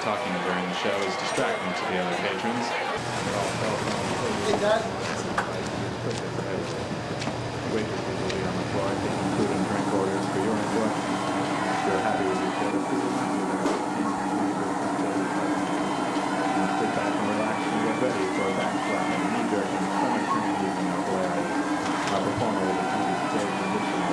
talking during the show is distracting to the other patrons. Hey, Dad. Waitresses will be on the floor taking food and drink orders for your enjoyment. If you're happy with each other, please remember that sit back and relax and get ready for a backslapping, knee-jerking, stomach-turning evening of hilarious. Our performer will be coming to stage an additional.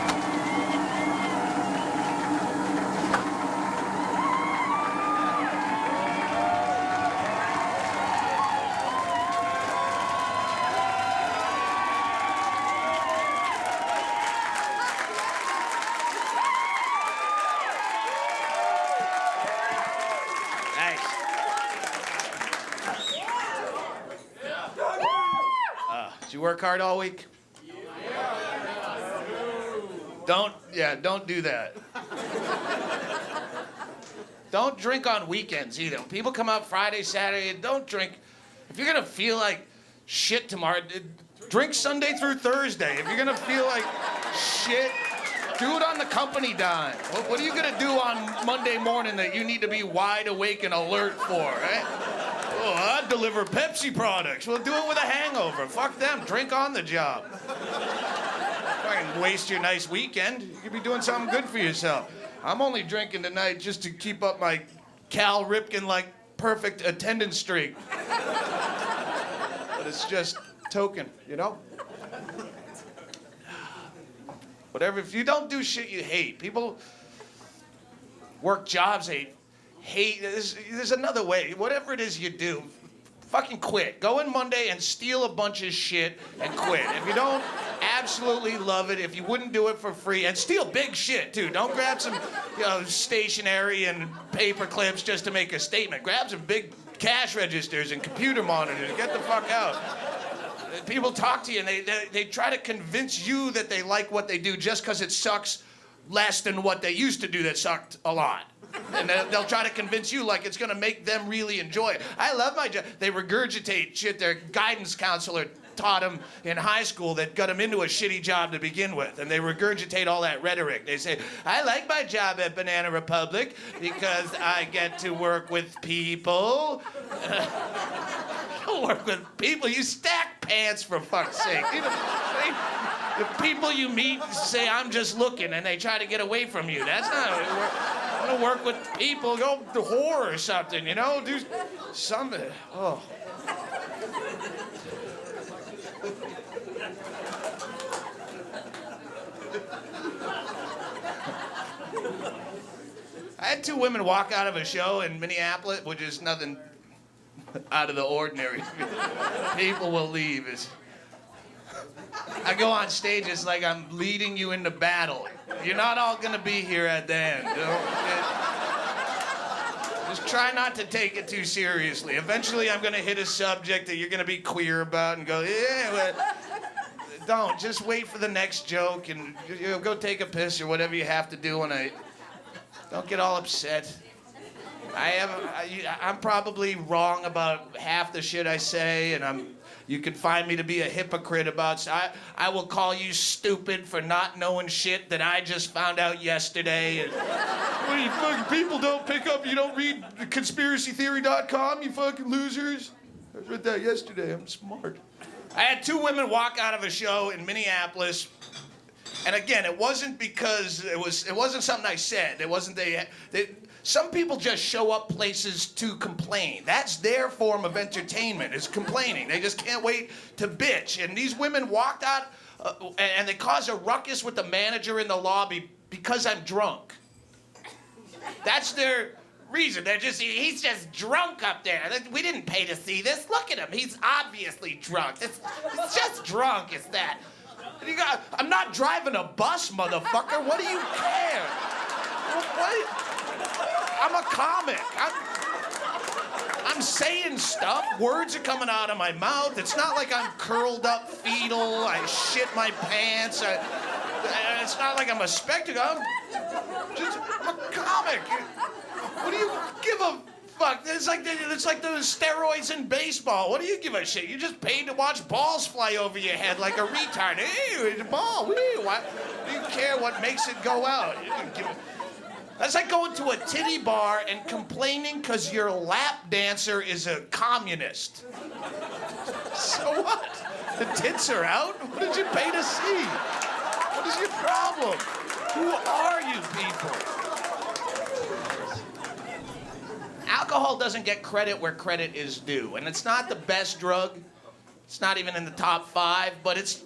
Did you work hard all week? Don't do that. Don't drink on weekends either. When people come out Friday, Saturday, don't drink. If you're gonna feel like shit tomorrow, drink Sunday through Thursday. If you're gonna feel like shit, do it on the company dime. What are you gonna do on Monday morning that you need to be wide awake and alert for, right? Oh, I deliver Pepsi products. Well, do it with a hangover. Fuck them. Drink on the job. Fucking waste your nice weekend. You could be doing something good for yourself. I'm only drinking tonight just to keep up my Cal Ripken-like perfect attendance streak. But it's just token, you know? Whatever. If you don't do shit you hate, people work jobs they hate. There's another way. Whatever it is you do, fucking quit. Go in Monday and steal a bunch of shit and quit. If you don't absolutely love it, if you wouldn't do it for free, and steal big shit too. Don't grab some, stationery and paper clips just to make a statement. Grab some big cash registers and computer monitors. Get the fuck out. People talk to you and they try to convince you that they like what they do just because it sucks less than what they used to do that sucked a lot. And they'll try to convince you like it's going to make them really enjoy it. I love my job. They regurgitate shit their guidance counselor taught them in high school that got them into a shitty job to begin with. And they regurgitate all that rhetoric. They say, I like my job at Banana Republic because I get to work with people. Work with people. You stack pants, for fuck's sake. The people you meet say, I'm just looking, and they try to get away from you. That's not how it works. I want to work with people. Go to whore or something, do something. Oh. I had two women walk out of a show in Minneapolis, which is nothing out of the ordinary. People will leave. I go on stage, it's like I'm leading you into battle. You're not all gonna be here at the end. Just try not to take it too seriously. Eventually I'm gonna hit a subject that you're gonna be queer about and go, yeah, well, don't. Just wait for the next joke and go take a piss or whatever you have to do, and don't get all upset. I'm probably wrong about half the shit I say, and you can find me to be a hypocrite about. I will call you stupid for not knowing shit that I just found out yesterday. And, what, you fucking people don't pick up, you don't read conspiracytheory.com, you fucking losers? I read that yesterday, I'm smart. I had two women walk out of a show in Minneapolis. And again, it wasn't because it wasn't something I said. It wasn't some people just show up places to complain. That's their form of entertainment, is complaining. They just can't wait to bitch. And these women walked out and they caused a ruckus with the manager in the lobby because I'm drunk. That's their reason. He's just drunk up there. We didn't pay to see this. Look at him. He's obviously drunk. It's just drunk, is that. I'm not driving a bus, motherfucker. What do you care? What? I'm a comic. I'm saying stuff. Words are coming out of my mouth. It's not like I'm curled up fetal. I shit my pants. It's not like I'm a spectacle. I'm a comic. What do you give a fuck? It's like the steroids in baseball. What do you give a shit? You just paid to watch balls fly over your head like a retard. Hey, it's a ball. Woo. What? Do you care what makes it go out? You don't give a... That's like going to a titty bar and complaining because your lap dancer is a communist. So what? The tits are out? What did you pay to see? What is your problem? Who are you people? Alcohol doesn't get credit where credit is due, and it's not the best drug. It's not even in the top 5, but it's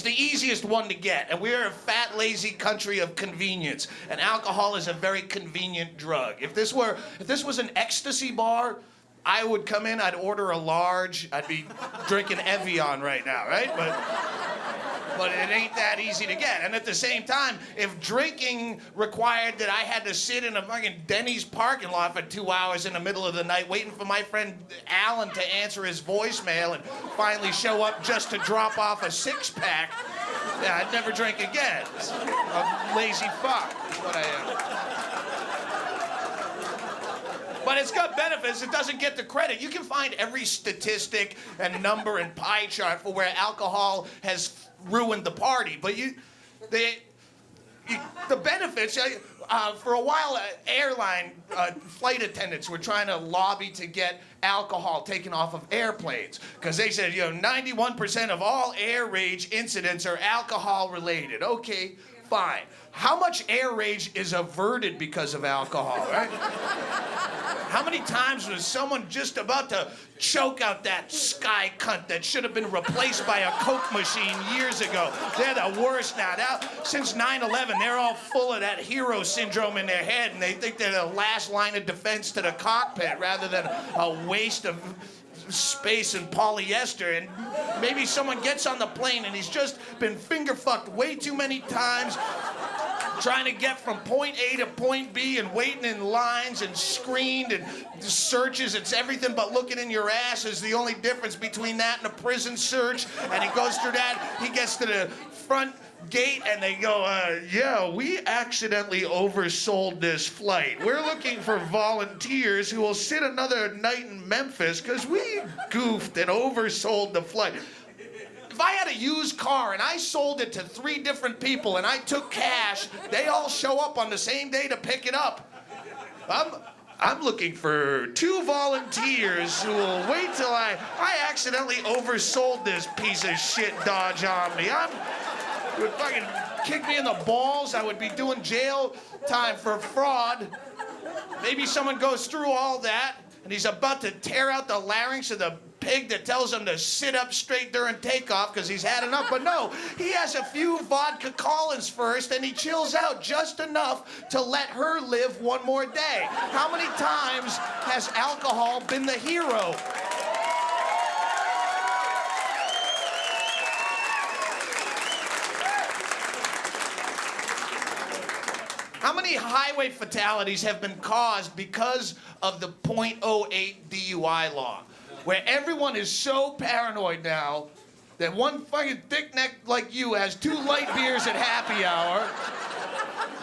the easiest one to get. And we're a fat, lazy country of convenience. And alcohol is a very convenient drug. If this was an ecstasy bar, I would come in, I'd order a large, I'd be drinking Evian right now, right? But it ain't that easy to get. And at the same time, if drinking required that I had to sit in a fucking Denny's parking lot for 2 hours in the middle of the night waiting for my friend Alan to answer his voicemail and finally show up just to drop off a 6-pack, yeah, I'd never drink again. A lazy fuck is what I am. But it's got benefits. It doesn't get the credit. You can find every statistic and number and pie chart for where alcohol has ruined the party, but the benefits. For a while, airline flight attendants were trying to lobby to get alcohol taken off of airplanes because they said, 91% of all air rage incidents are alcohol related. Okay, fine. How much air rage is averted because of alcohol, right? How many times was someone just about to choke out that sky cunt that should have been replaced by a Coke machine years ago? They're the worst now. Since 9/11, they're all full of that hero syndrome in their head, and they think they're the last line of defense to the cockpit rather than a waste of space and polyester. And maybe someone gets on the plane and he's just been finger fucked way too many times, trying to get from point A to point B and waiting in lines and screened and searches. It's everything but looking in your ass is the only difference between that and a prison search. And he goes through that. He gets to the front gate and they go, yeah, we accidentally oversold this flight. We're looking for volunteers who will sit another night in Memphis because we goofed and oversold the flight. If I had a used car and I sold it to 3 different people and I took cash, they all show up on the same day to pick it up. I'm looking for 2 volunteers who will wait till I accidentally oversold this piece of shit Dodge Omni. It would fucking kick me in the balls. I would be doing jail time for fraud. Maybe someone goes through all that and he's about to tear out the larynx of the pig that tells him to sit up straight during takeoff because he's had enough. But no, he has a few vodka Collins first and he chills out just enough to let her live one more day. How many times has alcohol been the hero? How many highway fatalities have been caused because of the .08 DUI law? Where everyone is so paranoid now that one fucking thick neck like you has 2 light beers at happy hour,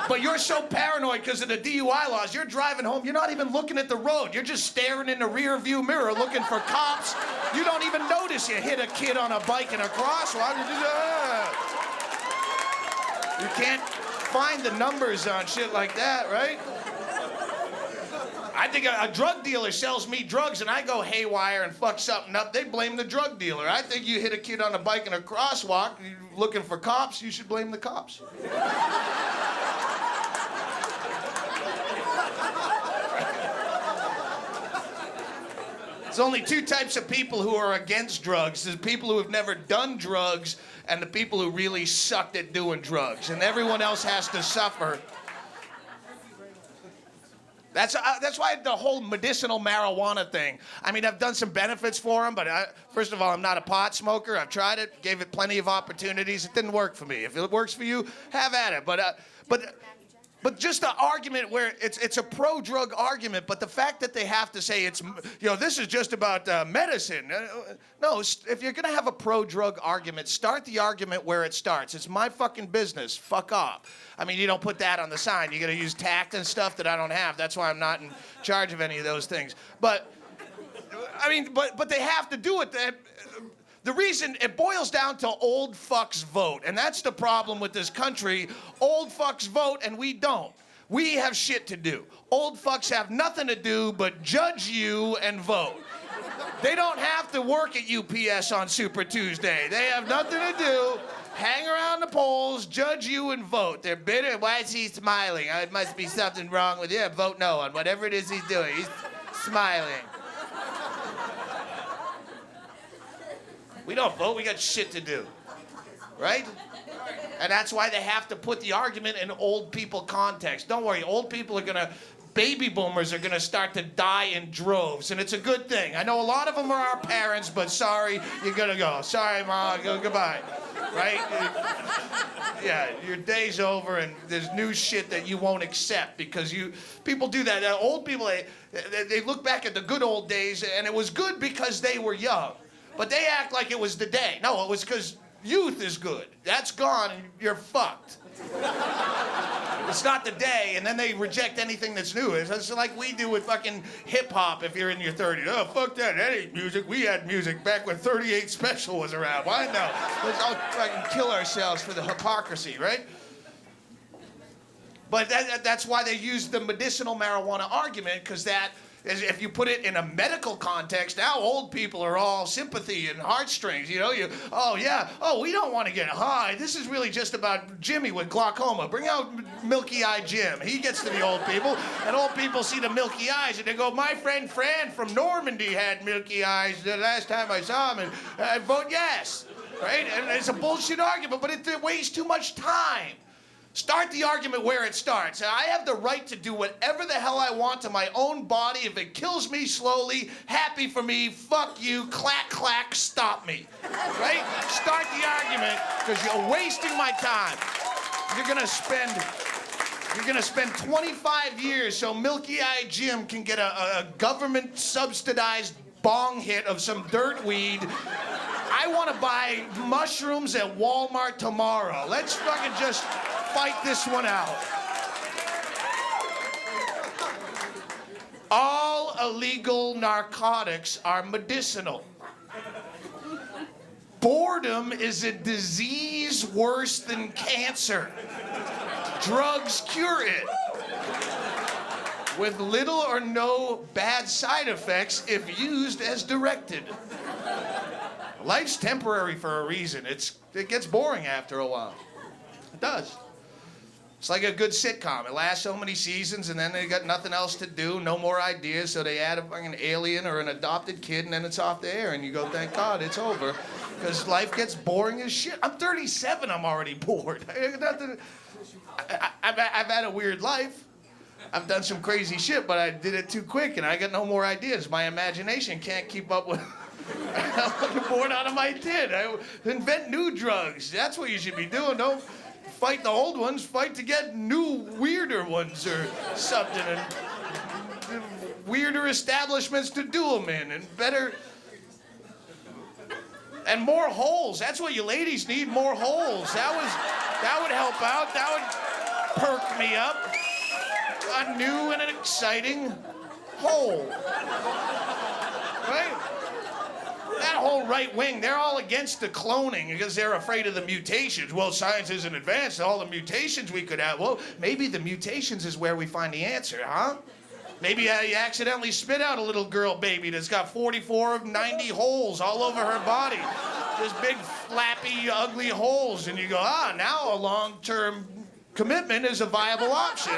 but you're so paranoid because of the DUI laws, you're driving home, you're not even looking at the road, you're just staring in the rear view mirror looking for cops. You don't even notice you hit a kid on a bike in a crosswalk. You can't find the numbers on shit like that, right? I think a drug dealer sells me drugs and I go haywire and fuck something up, they blame the drug dealer. I think you hit a kid on a bike in a crosswalk, you're looking for cops, you should blame the cops. There's only 2 types of people who are against drugs. There's people who have never done drugs and the people who really sucked at doing drugs. And everyone else has to suffer. That's why the whole medicinal marijuana thing. I mean, I've done some benefits for them, but first of all, I'm not a pot smoker. I've tried it, gave it plenty of opportunities. It didn't work for me. If it works for you, have at it. But just the argument where it's a pro-drug argument, but the fact that they have to say it's, this is just about medicine. No, if you're going to have a pro-drug argument, start the argument where it starts. It's my fucking business. Fuck off. I mean, you don't put that on the sign. You're going to use tact and stuff that I don't have. That's why I'm not in charge of any of those things. But, I mean, but they have to do it. The reason, it boils down to old fucks vote. And that's the problem with this country. Old fucks vote and we don't. We have shit to do. Old fucks have nothing to do but judge you and vote. They don't have to work at UPS on Super Tuesday. They have nothing to do. Hang around the polls, judge you, and vote. They're bitter. Why is he smiling? It must be something wrong with you. Vote no on whatever it is he's doing. He's smiling. We don't vote. We got shit to do. Right? And that's why they have to put the argument in old people context. Don't worry. Old people are going to... Baby boomers are going to start to die in droves, and it's a good thing. I know a lot of them are our parents, but sorry, you're going to go. Sorry, Mom, goodbye. Right? Yeah, your day's over, and there's new shit that you won't accept because people do that. Old people, they look back at the good old days, and it was good because they were young. But they act like it was the day. No, it was because youth is good. That's gone, and you're fucked. It's not the day, and then they reject anything that's new. It's like we do with fucking hip-hop if you're in your 30s. Oh, fuck that. That ain't music. We had music back when 38 Special was around. Why no? Let's all fucking kill ourselves for the hypocrisy, right? But that's why they use the medicinal marijuana argument, because that is, if you put it in a medical context, now old people are all sympathy and heartstrings. You know, we don't want to get high. This is really just about Jimmy with glaucoma. Bring out Milky Eye Jim. He gets to the old people, and old people see the milky eyes, and they go, my friend Fran from Normandy had milky eyes the last time I saw him, and I vote yes. Right? And it's a bullshit argument, but it wastes too much time. Start the argument where it starts. I have the right to do whatever the hell I want to my own body. If it kills me slowly, happy for me, fuck you, clack, clack, stop me. Right? Start the argument, because you're wasting my time. You're gonna spend 25 years so Milky Eye Jim can get a government subsidized bong hit of some dirt weed. I want to buy mushrooms at Walmart tomorrow. Let's fucking just fight this one out. All illegal narcotics are medicinal. Boredom is a disease worse than cancer. Drugs cure it, with little or no bad side effects if used as directed. Life's temporary for a reason. It gets boring after a while. It does. It's like a good sitcom. It lasts so many seasons, and then they got nothing else to do, no more ideas, so they add a fucking alien or an adopted kid, and then it's off the air, and you go, thank God, it's over. Because life gets boring as shit. I'm 37, I'm already bored. I've had a weird life. I've done some crazy shit, but I did it too quick, and I got no more ideas. My imagination can't keep up with... I'm bored out of my tin. I invent new drugs. That's what you should be doing. Don't fight the old ones. Fight to get new, weirder ones or something. And weirder establishments to do them in. And better... And more holes. That's what you ladies need, more holes. That would help out. That would perk me up. A new and an exciting hole. Right? That whole right wing, they're all against the cloning because they're afraid of the mutations. Well, science isn't advanced. All the mutations we could have. Well, maybe the mutations is where we find the answer, huh? Maybe you accidentally spit out a little girl baby that's got 44 of 90 holes all over her body. Just big, flappy, ugly holes. And you go, now a long-term commitment is a viable option.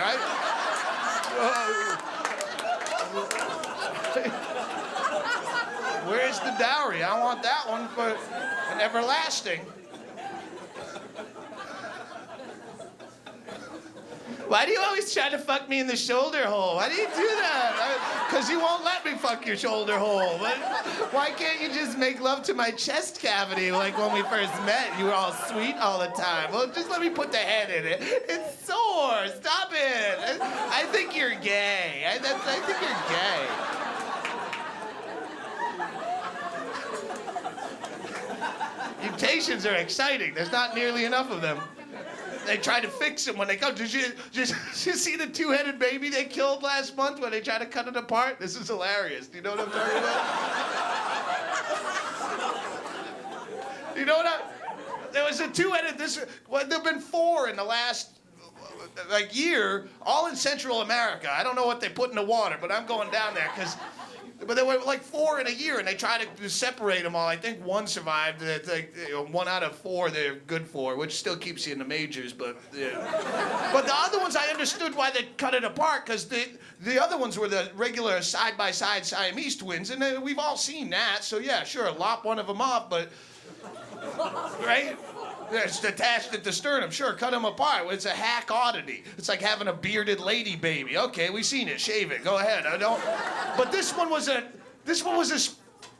Where's the dowry? I want that one for an everlasting. Why do you always try to fuck me in the shoulder hole? Why do you do that? Because you won't let me fuck your shoulder hole. But why can't you just make love to my chest cavity like when we first met? You were all sweet all the time. Well, just let me put the head in it. It's sore. Stop it. I think you're gay. I think you're gay. Mutations are exciting. There's not nearly enough of them. They try to fix them when they come. Did you see the two-headed baby they killed last month when they tried to cut it apart? This is hilarious. Do you know what I'm talking about? You know what there was a two-headed, there have been 4 in the last like year, all in Central America. I don't know what they put in the water, but I'm going down there but there were like 4 in a year, and they tried to separate them all. I think one survived. Like, 1 out of 4 they're good for, which still keeps you in the majors. But but the other ones, I understood why they cut it apart, because the other ones were the regular side-by-side Siamese twins, and we've all seen that. So yeah, sure, lop one of them off, but right? It's attached at the sternum. Sure, cut them apart. It's a hack oddity. It's like having a bearded lady baby. Okay, we've seen it. Shave it. Go ahead. I don't. But this one was a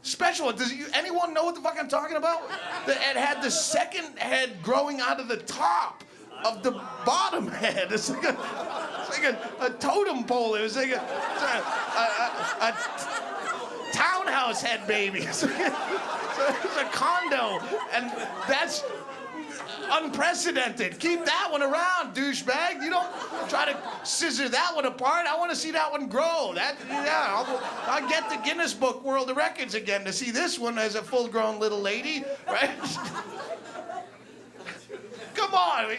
special one. Does anyone know what the fuck I'm talking about? It had the second head growing out of the top of the bottom head. It's like a totem pole. It was like a townhouse head baby. It's a condo, and that's unprecedented. Keep that one around, douchebag. You don't try to scissor that one apart. I want to see that one grow. I'll get the Guinness Book World of Records again to see this one as a full-grown little lady, right? Come on.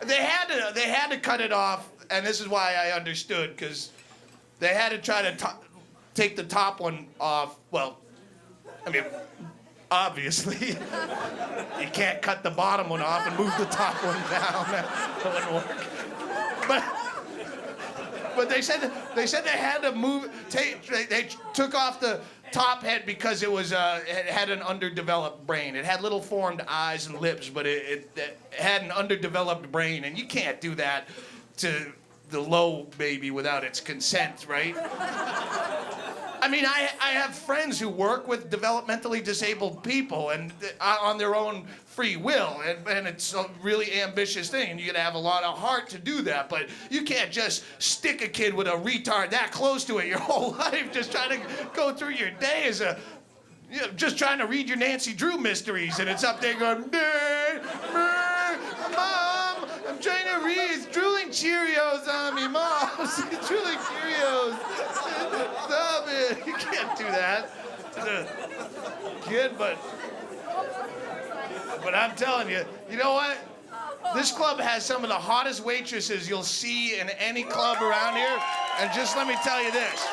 They had to cut it off, and this is why I understood, because they had to try to take the top one off. Well, I mean, obviously, you can't cut the bottom one off and move the top one down. That wouldn't work. But they said they had to move. They took off the top head because it had an underdeveloped brain. It had little formed eyes and lips, but it had an underdeveloped brain, and you can't do that to the low baby without its consent, right? I mean, I have friends who work with developmentally disabled people and on their own free will, and it's a really ambitious thing, and you gotta have a lot of heart to do that, but you can't just stick a kid with a retard that close to it your whole life, just trying to go through your day as just trying to read your Nancy Drew mysteries, and it's up there going, Mom, I'm trying to read, it's drooling Cheerios on me, Mom, it's drooling Cheerios. Stop it. You can't do that to the kid, but I'm telling you, you know what? This club has some of the hottest waitresses you'll see in any club around here, and just let me tell you this.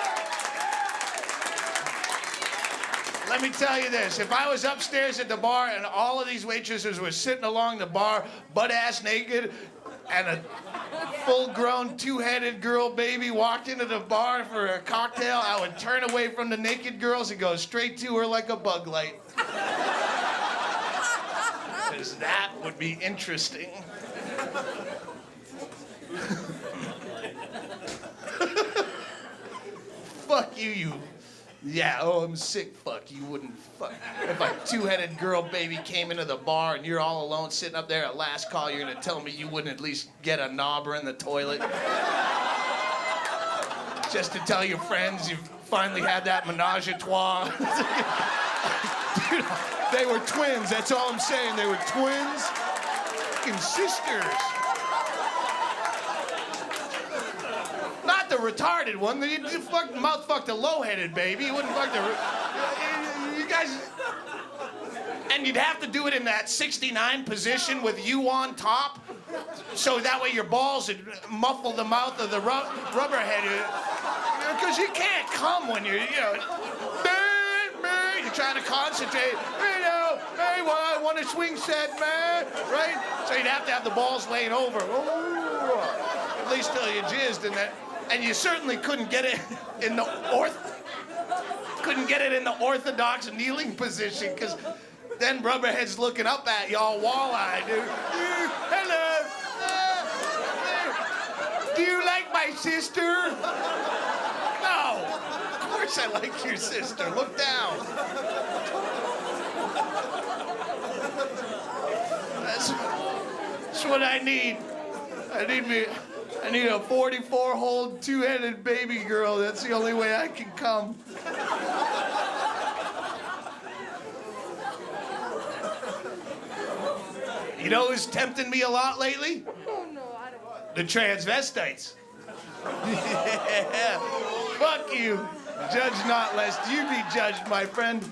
Let me tell you this. If I was upstairs at the bar and all of these waitresses were sitting along the bar, butt-ass naked, and a full-grown, two-headed girl baby walked into the bar for a cocktail, I would turn away from the naked girls and go straight to her like a bug light. Because that would be interesting. Fuck you. Yeah, I'm sick, fuck. You wouldn't fuck. If a two-headed girl baby came into the bar and you're all alone sitting up there at last call, you're gonna tell me you wouldn't at least get a knobber in the toilet? Just to tell your friends you've finally had that menage a trois. Dude, they were twins, that's all I'm saying. They were twins. Fucking sisters. Not the retarded one. You mouth fucked a low-headed baby. You wouldn't fuck you guys. And you'd have to do it in that 69 position with you on top, so that way your balls would muffle the mouth of the rubberhead. Because you can't come when you're trying to concentrate. Hey, I want a swing set, man. Right? So you'd have to have the balls laying over. At least till you jizzed in that. And you certainly couldn't get it in the orthodox kneeling position, because then rubberhead's looking up at you all wall-eyed, dude. Hello. Do you like my sister? No. Of course I like your sister. Look down. That's what I need. I need a 44-hole, two-headed baby girl. That's the only way I can come. You know who's tempting me a lot lately? Oh, no, I don't. The transvestites. Yeah. Fuck you. Judge not, lest you be judged, my friend.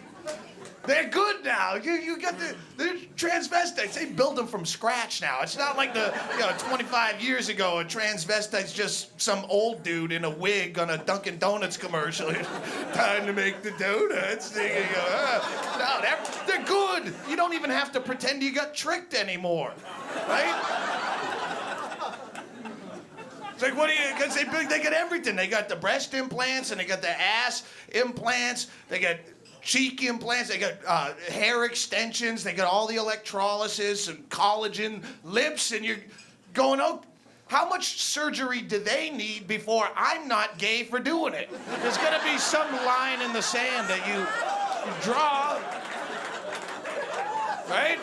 They're good now. You got the transvestites. They build them from scratch now. It's not like 25 years ago, a transvestite's just some old dude in a wig on a Dunkin' Donuts commercial. Time to make the donuts. No, they're good. You don't even have to pretend you got tricked anymore, right? It's like, what do you, because they got everything. They got the breast implants, and they got the ass implants. They got cheek implants. They got hair extensions. They got all the electrolysis and collagen lips. And you're going, oh, how much surgery do they need before I'm not gay for doing it? There's got to be some line in the sand that you draw, right?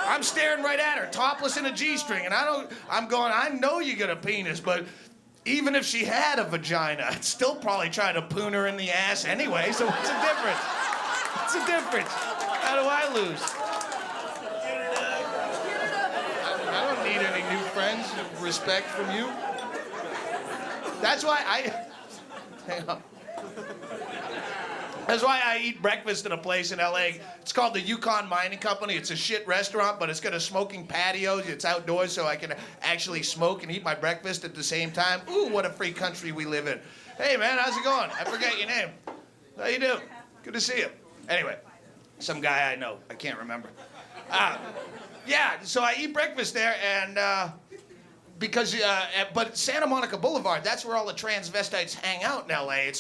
I'm staring right at her, topless in a G-string, and I'm going, I know you got a penis, but even if she had a vagina, I'd still probably try to poon her in the ass anyway, so what's the difference? What's the difference? How do I lose? I don't need any new friends, respect from you. That's why hang on. That's why I eat breakfast in a place in LA. It's called the Yukon Mining Company. It's a shit restaurant, but it's got a smoking patio. It's outdoors, so I can actually smoke and eat my breakfast at the same time. Ooh, what a free country we live in. Hey, man, how's it going? I forgot your name. How you doing? Good to see you. Anyway, some guy I know. I can't remember. Yeah, so I eat breakfast there, and but Santa Monica Boulevard, that's where all the transvestites hang out in LA.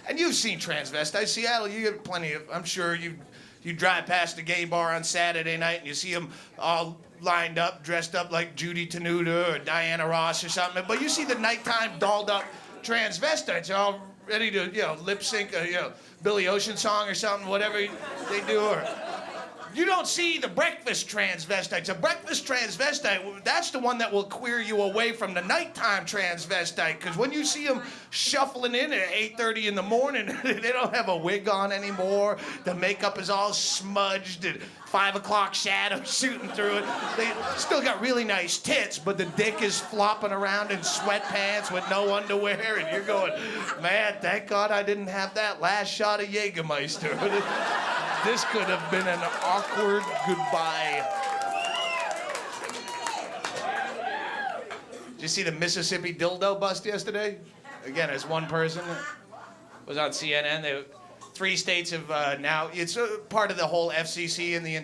And you've seen transvestites. Seattle, you get plenty of, I'm sure you drive past a gay bar on Saturday night and you see them all lined up, dressed up like Judy Tenuta or Diana Ross or something. But you see the nighttime dolled up transvestites. They're all ready to, lip sync a, Billy Ocean song or something, whatever they do. Or you don't see the breakfast transvestites. A breakfast transvestite, that's the one that will queer you away from the nighttime transvestite. Because when you see them shuffling in at 8:30 in the morning, they don't have a wig on anymore. The makeup is all smudged and 5 o'clock shadow shooting through it. They still got really nice tits, but the dick is flopping around in sweatpants with no underwear. And you're going, man, thank God I didn't have that last shot of Jägermeister. This could have been an awkward goodbye. Did you see the Mississippi dildo bust yesterday? Again, as one person. It was on CNN. 3 states have now, it's part of the whole FCC and the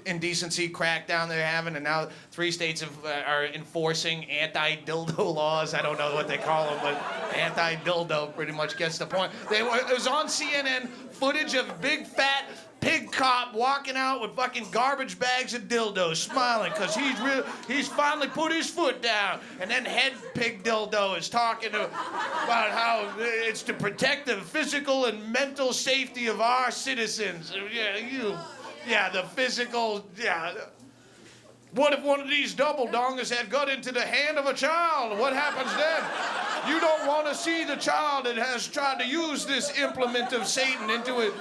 indecency crackdown they're having, and now 3 states are enforcing anti-dildo laws. I don't know what they call them, but anti-dildo pretty much gets the point. It was on CNN, footage of big fat pig cop walking out with fucking garbage bags of dildos, smiling because he's finally put his foot down. And then head pig dildo is talking about how it's to protect the physical and mental safety of our citizens. The physical, What if one of these double dongers had got into the hand of a child? What happens then? You don't want to see the child that has tried to use this implement of Satan into it.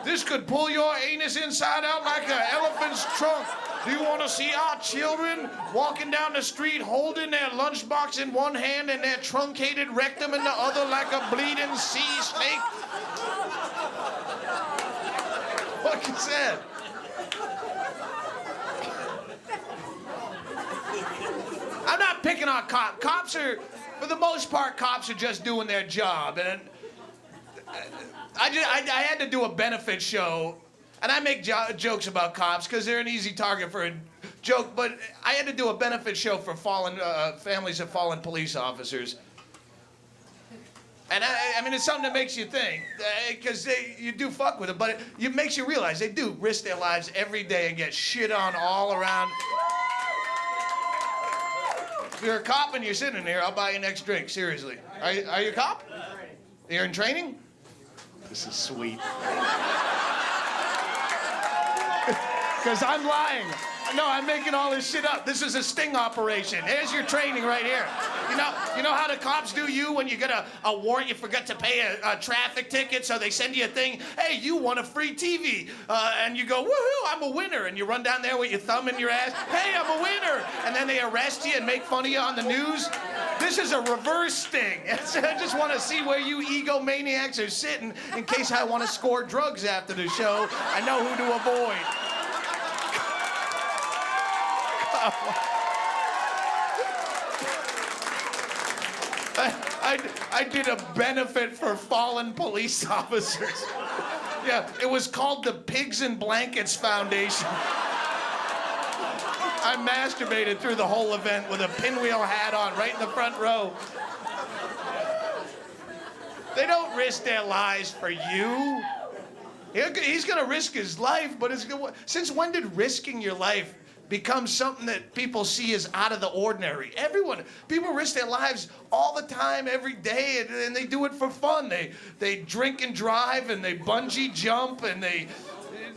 This could pull your anus inside out like an elephant's trunk. Do you want to see our children walking down the street holding their lunchbox in one hand and their truncated rectum in the other like a bleeding sea snake? What is that? I'm not picking on cops. Cops are, for the most part, cops are just doing their job. And I had to do a benefit show, and I make jokes about cops because they're an easy target for a joke, but I had to do a benefit show for families of fallen police officers. And I mean, it's something that makes you think, because you do fuck with it, but it makes you realize they do risk their lives every day and get shit on all around. If you're a cop and you're sitting here, I'll buy you next drink, seriously. Are you a cop? You're in training? This is sweet. Because I'm lying. No, I'm making all this shit up. This is a sting operation. There's your training right here. You know how the cops do you when you get a warrant, you forgot to pay a traffic ticket, so they send you a thing, hey, you won a free TV. And you go, woohoo, I'm a winner. And you run down there with your thumb in your ass, hey, I'm a winner. And then they arrest you and make fun of you on the news. This is a reverse sting. I just want to see where you egomaniacs are sitting in case I want to score drugs after the show. I know who to avoid. I did a benefit for fallen police officers. Yeah, it was called the Pigs and Blankets Foundation. I masturbated through the whole event with a pinwheel hat on, right in the front row. They don't risk their lives for you. He's gonna risk his life, but since when did risking your life become something that people see as out of the ordinary? People risk their lives all the time, every day, and they do it for fun. They drink and drive, and they bungee jump, and they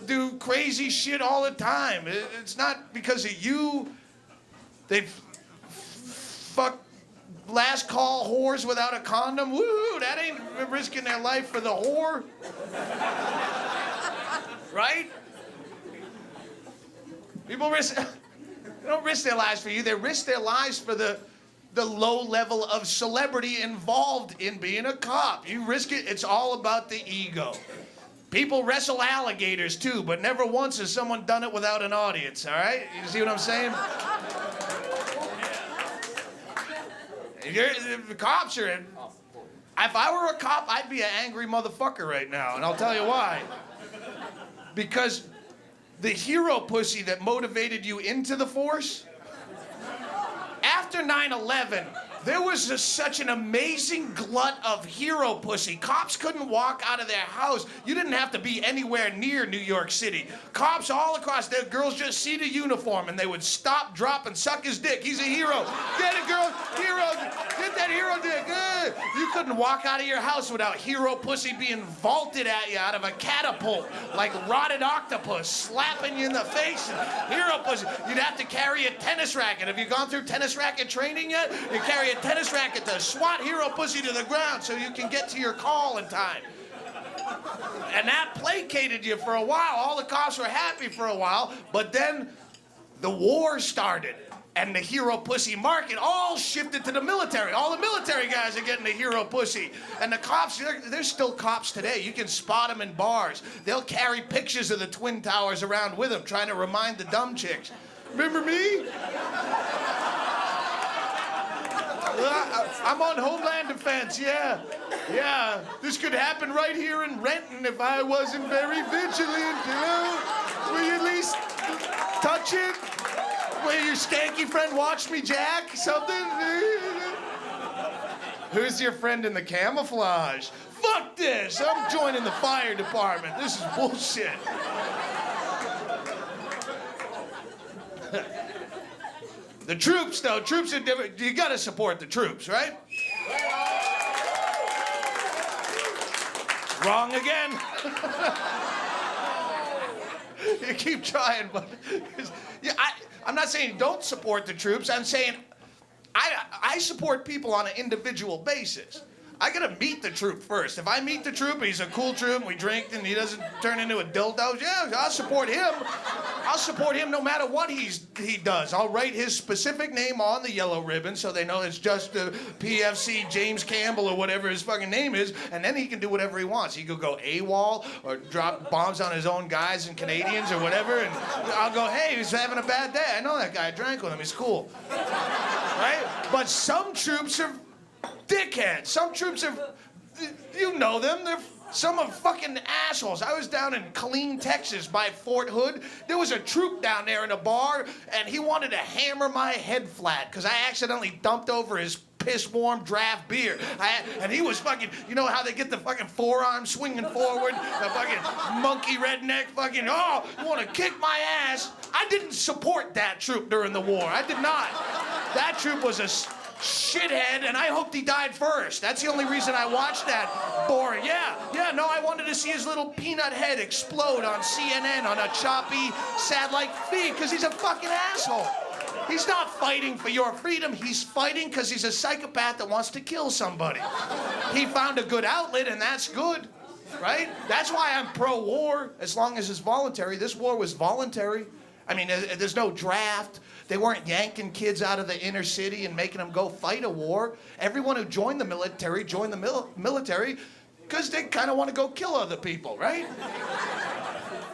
do crazy shit all the time. It's not because of you. They fuck last call whores without a condom. Woo! That ain't risking their life for the whore. Right? People they don't risk their lives for you. They risk their lives for the low level of celebrity involved in being a cop. You risk it. It's all about the ego. People wrestle alligators too, but never once has someone done it without an audience, all right? You see what I'm saying? If the cops are in, if I were a cop, I'd be an angry motherfucker right now, and I'll tell you why. Because the hero pussy that motivated you into the force, after 9/11, there was such an amazing glut of hero pussy. Cops couldn't walk out of their house. You didn't have to be anywhere near New York City. Cops all across there, girls just see the uniform and they would stop, drop, and suck his dick. He's a hero. Get it, girl. Hero. Get that hero dick. You couldn't walk out of your house without hero pussy being vaulted at you out of a catapult like rotted octopus, slapping you in the face. Hero pussy. You'd have to carry a tennis racket. Have you gone through tennis racket training yet? You carry a tennis racket to swat hero pussy to the ground so you can get to your call in time. And that placated you for a while. All the cops were happy for a while, but then the war started and the hero pussy market all shifted to the military. All the military guys are getting the hero pussy. And the cops, they're still cops today. You can spot them in bars. They'll carry pictures of the Twin Towers around with them, trying to remind the dumb chicks. Remember me? I'm on Homeland Defense, yeah. Yeah, this could happen right here in Renton if I wasn't very vigilant, you know? Will you at least touch it? Will your stanky friend watch me jack? Something? Who's your friend in the camouflage? Fuck this! I'm joining the fire department. This is bullshit. The troops, though, troops are different. You gotta support the troops, right? Wrong again. You keep trying, but yeah, I'm not saying don't support the troops. I'm saying I support people on an individual basis. I gotta meet the troop first. If I meet the troop, he's a cool troop, and we drink, and he doesn't turn into a dildo, yeah, I'll support him. I'll support him no matter what he does. I'll write his specific name on the yellow ribbon so they know it's just PFC James Campbell or whatever his fucking name is, and then he can do whatever he wants. He could go AWOL or drop bombs on his own guys and Canadians or whatever, and I'll go, hey, he's having a bad day. I know that guy. I drank with him. He's cool. Right? But some troops are dickheads. Some troops are, you know them, some are fucking assholes. I was down in Killeen, Texas by Fort Hood. There was a troop down there in a bar, and he wanted to hammer my head flat because I accidentally dumped over his piss-warm draft beer. And he was fucking, you know how they get the fucking forearm swinging forward? The fucking monkey redneck fucking, oh, you want to kick my ass? I didn't support that troop during the war. I did not. That troop was a shithead, and I hoped he died first. That's the only reason I watched that boring. Yeah, no, I wanted to see his little peanut head explode on CNN on a choppy satellite feed because he's a fucking asshole. He's not fighting for your freedom. He's fighting because he's a psychopath that wants to kill somebody. He found a good outlet, and that's good, right? That's why I'm pro-war, as long as it's voluntary. This war was voluntary. I mean, there's no draft. They weren't yanking kids out of the inner city and making them go fight a war. Everyone who joined the military joined the military because they kind of want to go kill other people, right?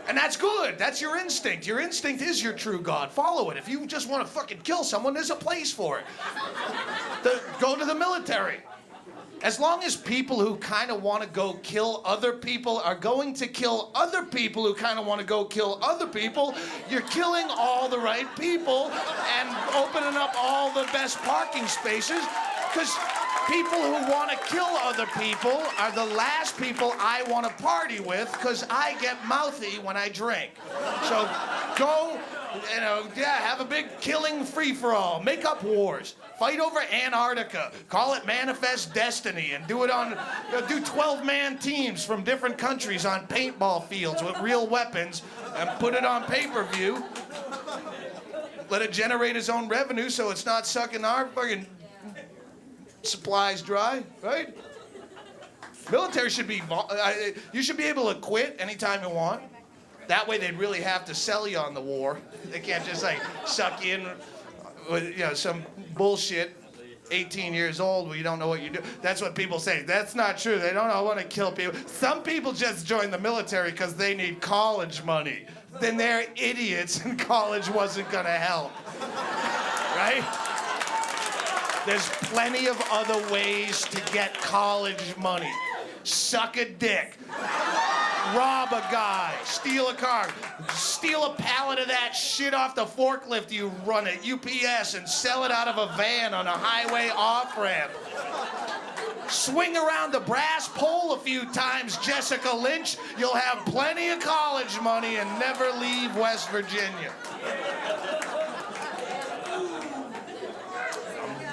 And that's good. That's your instinct. Your instinct is your true God. Follow it. If you just want to fucking kill someone, there's a place for it. Go to the military. As long as people who kind of want to go kill other people are going to kill other people who kind of want to go kill other people, you're killing all the right people and opening up all the best parking spaces, because people who want to kill other people are the last people I want to party with, because I get mouthy when I drink. So go, have a big killing free-for-all. Make up wars. Fight over Antarctica. Call it Manifest Destiny and do it on, do 12-man teams from different countries on paintball fields with real weapons and put it on pay-per-view. Let it generate its own revenue so it's not sucking our fucking supplies dry, right? Military should be, you should be able to quit anytime you want. That way they'd really have to sell you on the war. They can't just like suck you in with some bullshit. 18 years old where you don't know what you do. That's what people say. That's not true. They don't want to kill people. Some people just join the military because they need college money. Then they're idiots and college wasn't going to help. Right? There's plenty of other ways to get college money. Suck a dick. Rob a guy, steal a car, steal a pallet of that shit off the forklift you run at UPS and sell it out of a van on a highway off-ramp. Swing around the brass pole a few times, Jessica Lynch. You'll have plenty of college money and never leave West Virginia.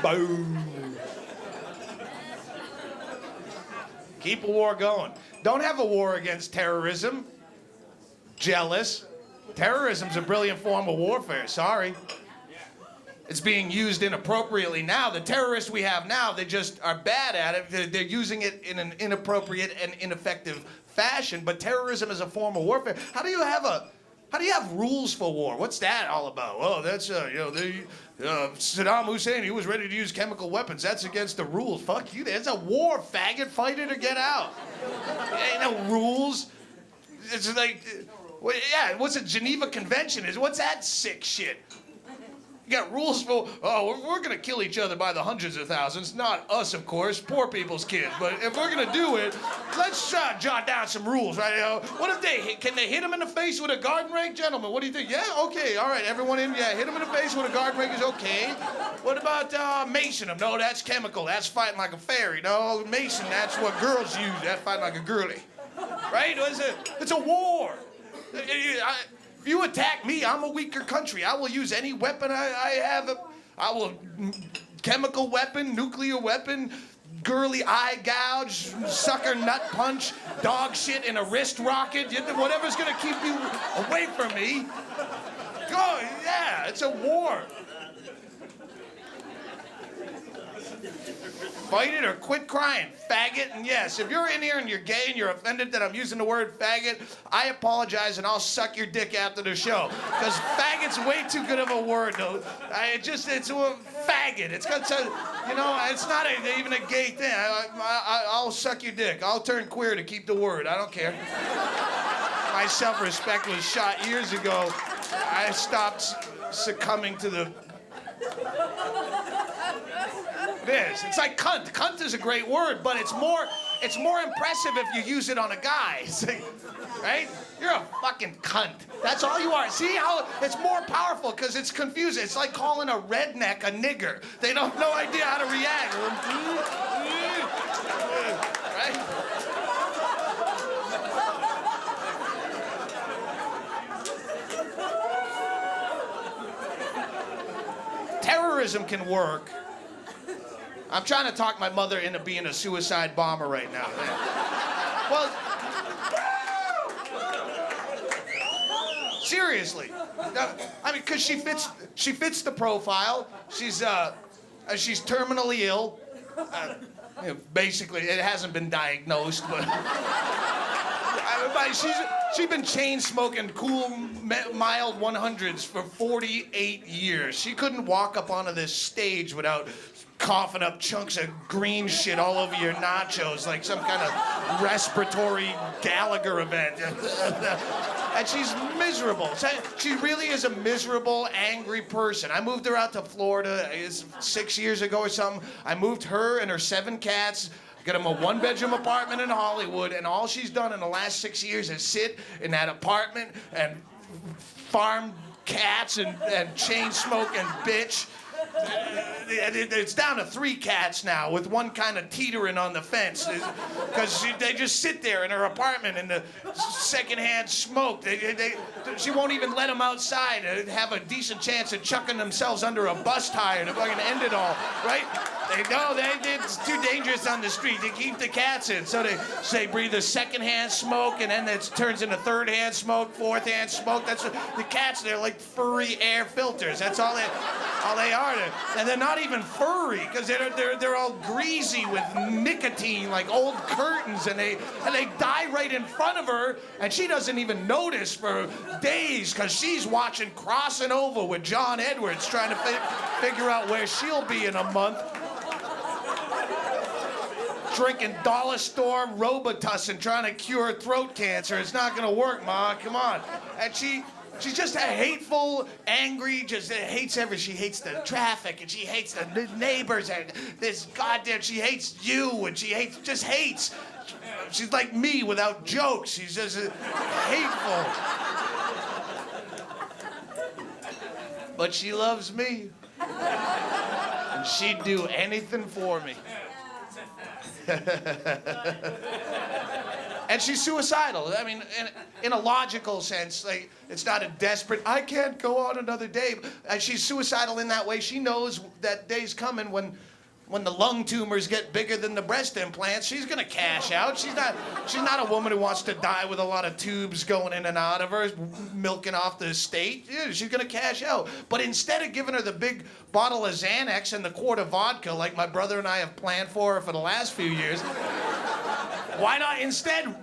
Boom. Keep a war going. Don't have a war against terrorism. Jealous. Terrorism's a brilliant form of warfare. Sorry. It's being used inappropriately now. The terrorists we have now, they just are bad at it. They're using it in an inappropriate and ineffective fashion. But terrorism is a form of warfare. How do you have rules for war? What's that all about? Oh, that's Saddam Hussein, he was ready to use chemical weapons. That's against the rules. Fuck you. It's a war, faggot. Fight it or get out. Ain't no rules. It's like, what's a Geneva Convention? What's that sick shit? You got rules for, we're going to kill each other by the hundreds of thousands. Not us, of course, poor people's kids. But if we're going to do it, let's jot down some rules, right? What if can they hit him in the face with a garden rake? Gentlemen, what do you think? Yeah, okay, all right, everyone in, hit him in the face with a garden rake is okay. What about mason him? No, that's chemical. That's fighting like a fairy. No, mason, that's what girls use. That's fighting like a girly. Right? It's a war. If you attack me, I'm a weaker country. I will use any weapon I have. I will chemical weapon, nuclear weapon, girly eye gouge, sucker nut punch, dog shit in a wrist rocket, whatever's gonna keep you away from me. Go, yeah, it's a war. Fight it or quit crying, faggot. And yes, if you're in here and you're gay and you're offended that I'm using the word faggot, I apologize and I'll suck your dick after the show. Because faggot's way too good of a word, though. It's a faggot. It's got to, it's not even a gay thing. I'll suck your dick. I'll turn queer to keep the word. I don't care. My self-respect was shot years ago. I stopped succumbing to the... It is. It's like cunt. Cunt is a great word, but it's more impressive if you use it on a guy. Right? You're a fucking cunt. That's all you are. See how it's more powerful because it's confusing. It's like calling a redneck a nigger. They don't have no idea how to react. Right? Terrorism can work. I'm trying to talk my mother into being a suicide bomber right now. Yeah. Well, seriously. I mean, because she fits the profile. She's terminally ill. Basically, it hasn't been diagnosed, but She's been chain smoking cool, mild 100s for 48 years. She couldn't walk up onto this stage without coughing up chunks of green shit all over your nachos like some kind of respiratory Gallagher event. And she's miserable. She really is a miserable, angry person. I moved her out to Florida 6 years ago or something. I moved her and her 7 cats, got them a 1-bedroom apartment in Hollywood, and all she's done in the last 6 years is sit in that apartment and farm cats and chain smoke and bitch. It's down to 3 cats now, with one kind of teetering on the fence, because they just sit there in her apartment in the secondhand smoke. She won't even let them outside and have a decent chance of chucking themselves under a bus tire to fucking end it all, right? It's too dangerous on the street. They keep the cats in, so they breathe the secondhand smoke, and then it turns into third-hand smoke, fourth-hand smoke. That's the cats. They're like furry air filters. That's all they are. And they're not even furry, because they're all greasy with nicotine, like old curtains, and they die right in front of her, and she doesn't even notice for days, because she's watching Crossing Over with John Edwards, trying to figure out where she'll be in a month. Drinking dollar store Robitussin, trying to cure throat cancer. It's not gonna work, Ma. Come on. And she's just a hateful, angry, just hates everything. She hates the traffic, and she hates the neighbors, and this goddamn, she hates you, and she just hates. She's like me without jokes. She's just hateful. But she loves me. And she'd do anything for me. And she's suicidal. I mean, in a logical sense, like, it's not a desperate, I can't go on another day. And she's suicidal in that way. She knows that day's coming when the lung tumors get bigger than the breast implants. She's gonna cash out. She's not a woman who wants to die with a lot of tubes going in and out of her, milking off the estate. Yeah, she's gonna cash out. But instead of giving her the big bottle of Xanax and the quart of vodka like my brother and I have planned for her for the last few years, why not instead,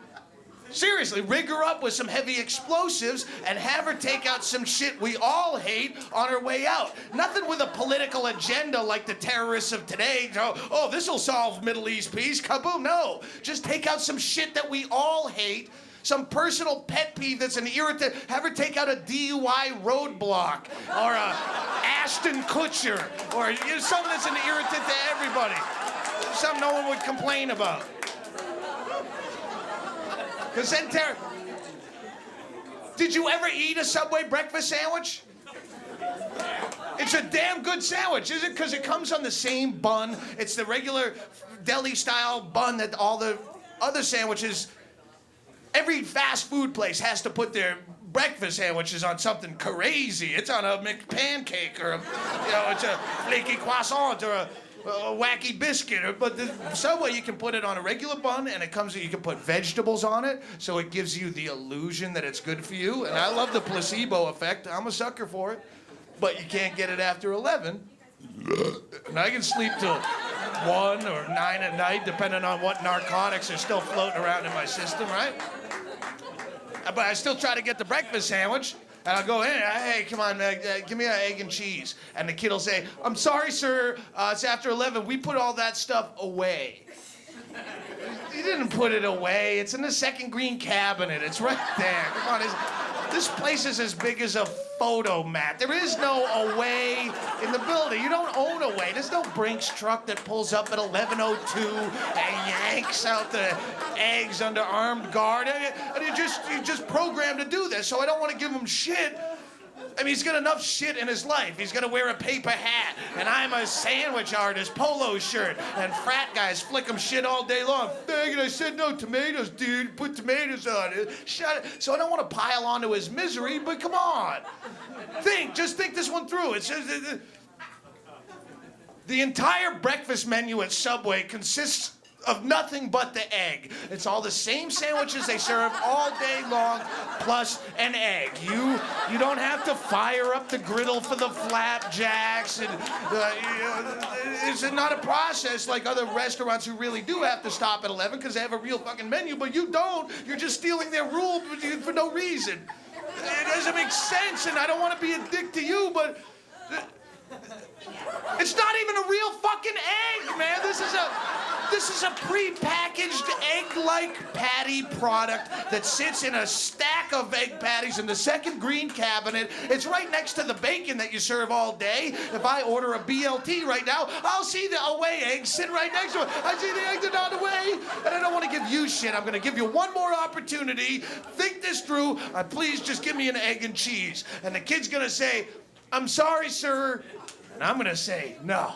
seriously, rig her up with some heavy explosives and have her take out some shit we all hate on her way out. Nothing with a political agenda like the terrorists of today. Oh, this'll solve Middle East peace. Kaboom. No. Just take out some shit that we all hate. Some personal pet peeve that's an irritant. Have her take out a DUI roadblock or a Ashton Kutcher or something that's an irritant to everybody. Something no one would complain about. Because then, did you ever eat a Subway breakfast sandwich? It's a damn good sandwich, is it? Because it comes on the same bun. It's the regular deli-style bun that all the other sandwiches. Every fast food place has to put their breakfast sandwiches on something crazy. It's on a McPancake or it's a flaky croissant or a wacky biscuit, but the Subway, you can put it on a regular bun, and you can put vegetables on it, so it gives you the illusion that it's good for you. And I love the placebo effect. I'm a sucker for it, but you can't get it after 11. And I can sleep till 1 or 9 at night, depending on what narcotics are still floating around in my system, right? But I still try to get the breakfast sandwich. And I'll go in, hey, come on, man, give me an egg and cheese. And the kid will say, I'm sorry, sir, it's after 11. We put all that stuff away. You didn't put it away. It's in the second green cabinet. It's right there. Come on, this place is as big as a photo mat. There is no away in the building. You don't own away. There's no Brinks truck that pulls up at 11:02 and yanks out the eggs under armed guard. And you're just programmed to do this. So I don't want to give him shit. I mean, he's got enough shit in his life. He's gonna wear a paper hat, and I'm a sandwich artist, polo shirt, and frat guys flick him shit all day long. Dang it, I said no tomatoes, dude. Put tomatoes on it. Shut it. So I don't want to pile onto his misery, but come on. Just think this one through. It's just, the entire breakfast menu at Subway consists of nothing but the egg. It's all the same sandwiches they serve all day long, plus an egg. You don't have to fire up the griddle for the flapjacks, and it's not a process like other restaurants who really do have to stop at 11 because they have a real fucking menu, but you don't. You're just stealing their rule for no reason. It doesn't make sense, and I don't want to be a dick to you, but it's not even a real fucking egg, man. This is a pre-packaged egg-like patty product that sits in a stack of egg patties in the second green cabinet. It's right next to the bacon that you serve all day. If I order a BLT right now, I'll see the away egg sit right next to it. I see the egg that's on the way, and I don't want to give you shit. I'm going to give you one more opportunity. Think this through. Please just give me an egg and cheese. And the kid's going to say, "I'm sorry, sir." And I'm going to say, "No.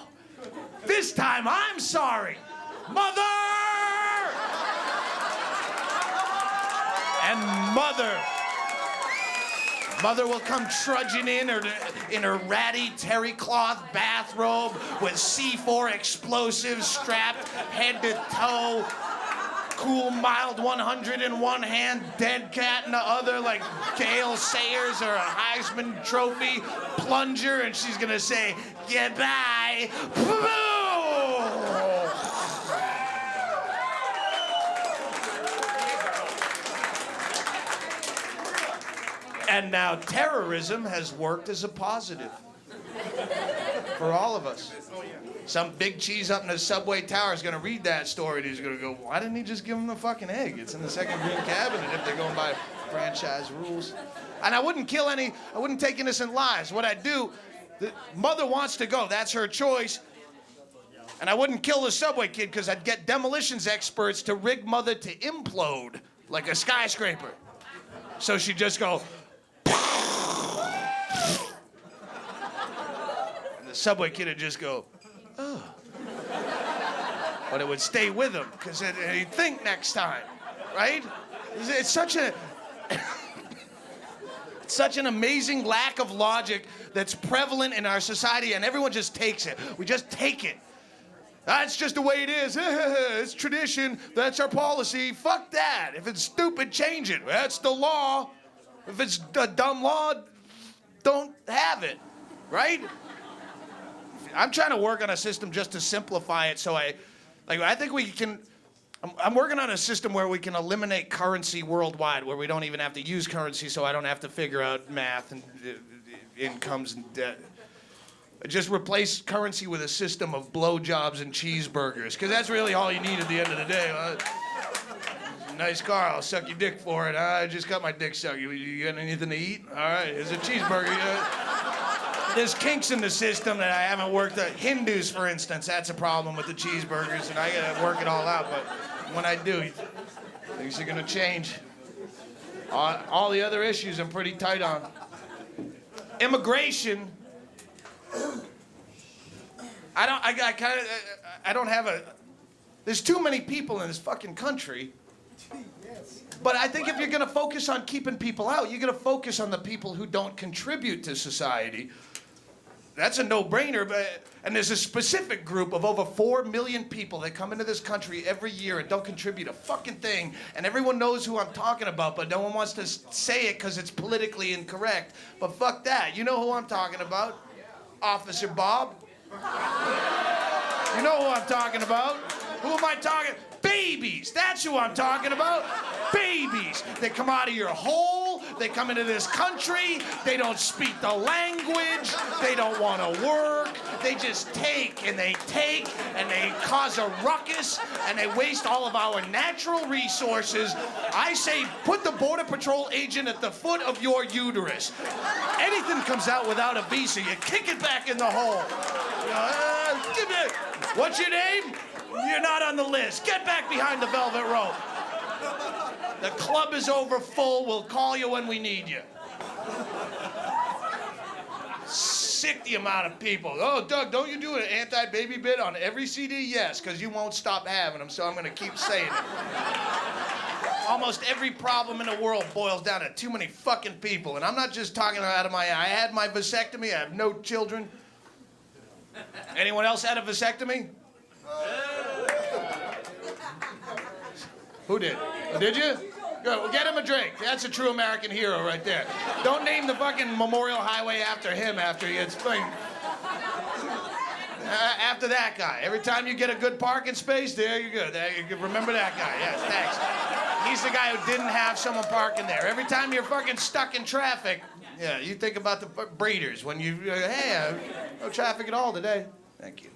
This time I'm sorry. Mother!" And Mother will come trudging in her ratty terry cloth bathrobe with C4 explosives strapped head to toe. Cool, mild 100 in one hand, dead cat in the other, like Gale Sayers or a Heisman Trophy plunger, and she's gonna say, "Goodbye." And now terrorism has worked as a positive for all of us. Some big cheese up in the subway tower is going to read that story and he's going to go, "Why didn't he just give him the fucking egg? It's in the second green cabinet if they're going by franchise rules." And I wouldn't take innocent lives. What I'd do, the mother wants to go. That's her choice. And I wouldn't kill the subway kid because I'd get demolitions experts to rig mother to implode like a skyscraper. So she'd just go, and the subway kid would just go, "Oh." But it would stay with him because he'd think next time, right? It's such an amazing lack of logic that's prevalent in our society, and everyone just takes it. We just take it. That's just the way it is. It's tradition. That's our policy. Fuck that. If it's stupid, change it. That's the law. If it's a dumb law, don't have it, right? I'm trying to work on a system just to simplify it so I think we can. I'm working on a system where we can eliminate currency worldwide, where we don't even have to use currency, so I don't have to figure out math and incomes and debt. Just replace currency with a system of blowjobs and cheeseburgers, because that's really all you need at the end of the day. Nice car, I'll suck your dick for it. I just got my dick sucked. You got anything to eat? All right, here's a cheeseburger. There's kinks in the system that I haven't worked out. Hindus, for instance, that's a problem with the cheeseburgers, and I gotta work it all out. But when I do, things are gonna change. All the other issues I'm pretty tight on. Immigration. I don't have a. There's too many people in this fucking country. But I think if you're going to focus on keeping people out, you're going to focus on the people who don't contribute to society. That's a no-brainer. And there's a specific group of over 4 million people that come into this country every year and don't contribute a fucking thing. And everyone knows who I'm talking about, but no one wants to say it because it's politically incorrect. But fuck that. You know who I'm talking about? Officer Bob. You know who I'm talking about. Who am I talking? Babies. That's who I'm talking about. Babies. They come out of your hole. They come into this country. They don't speak the language. They don't want to work. They just take and they cause a ruckus and they waste all of our natural resources. I say put the Border Patrol agent at the foot of your uterus. Anything comes out without a visa, you kick it back in the hole. What's your name? You're not on the list. Get back behind the velvet rope. The club is over full. We'll call you when we need you. Sick the amount of people. "Oh, Doug, don't you do an anti-baby bit on every CD?" Yes, because you won't stop having them, so I'm going to keep saying it. Almost every problem in the world boils down to too many fucking people, and I'm not just talking out of my eye. I had my vasectomy. I have no children. Anyone else had a vasectomy? Who did? Oh, did you? Good. Well, get him a drink. That's a true American hero right there. Don't name the fucking Memorial Highway after him after he gets after that guy. Every time you get a good parking space, there you go. There you remember that guy. Yes, thanks. He's the guy who didn't have someone parking there. Every time you're fucking stuck in traffic, yeah, you think about the breeders when you, hey, no traffic at all today. Thank you.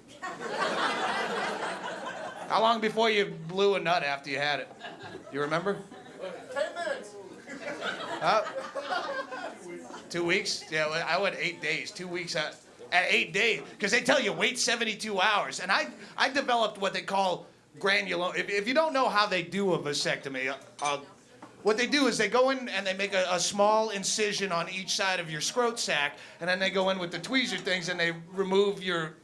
How long before you blew a nut after you had it? You remember? 10 minutes. 2 weeks? Yeah, I went 8 days. 2 weeks at 8 days. Because they tell you wait 72 hours. And I developed what they call granuloma. If you don't know how they do a vasectomy, what they do is they go in and they make a small incision on each side of your scrot sac, and then they go in with the tweezer things and they remove your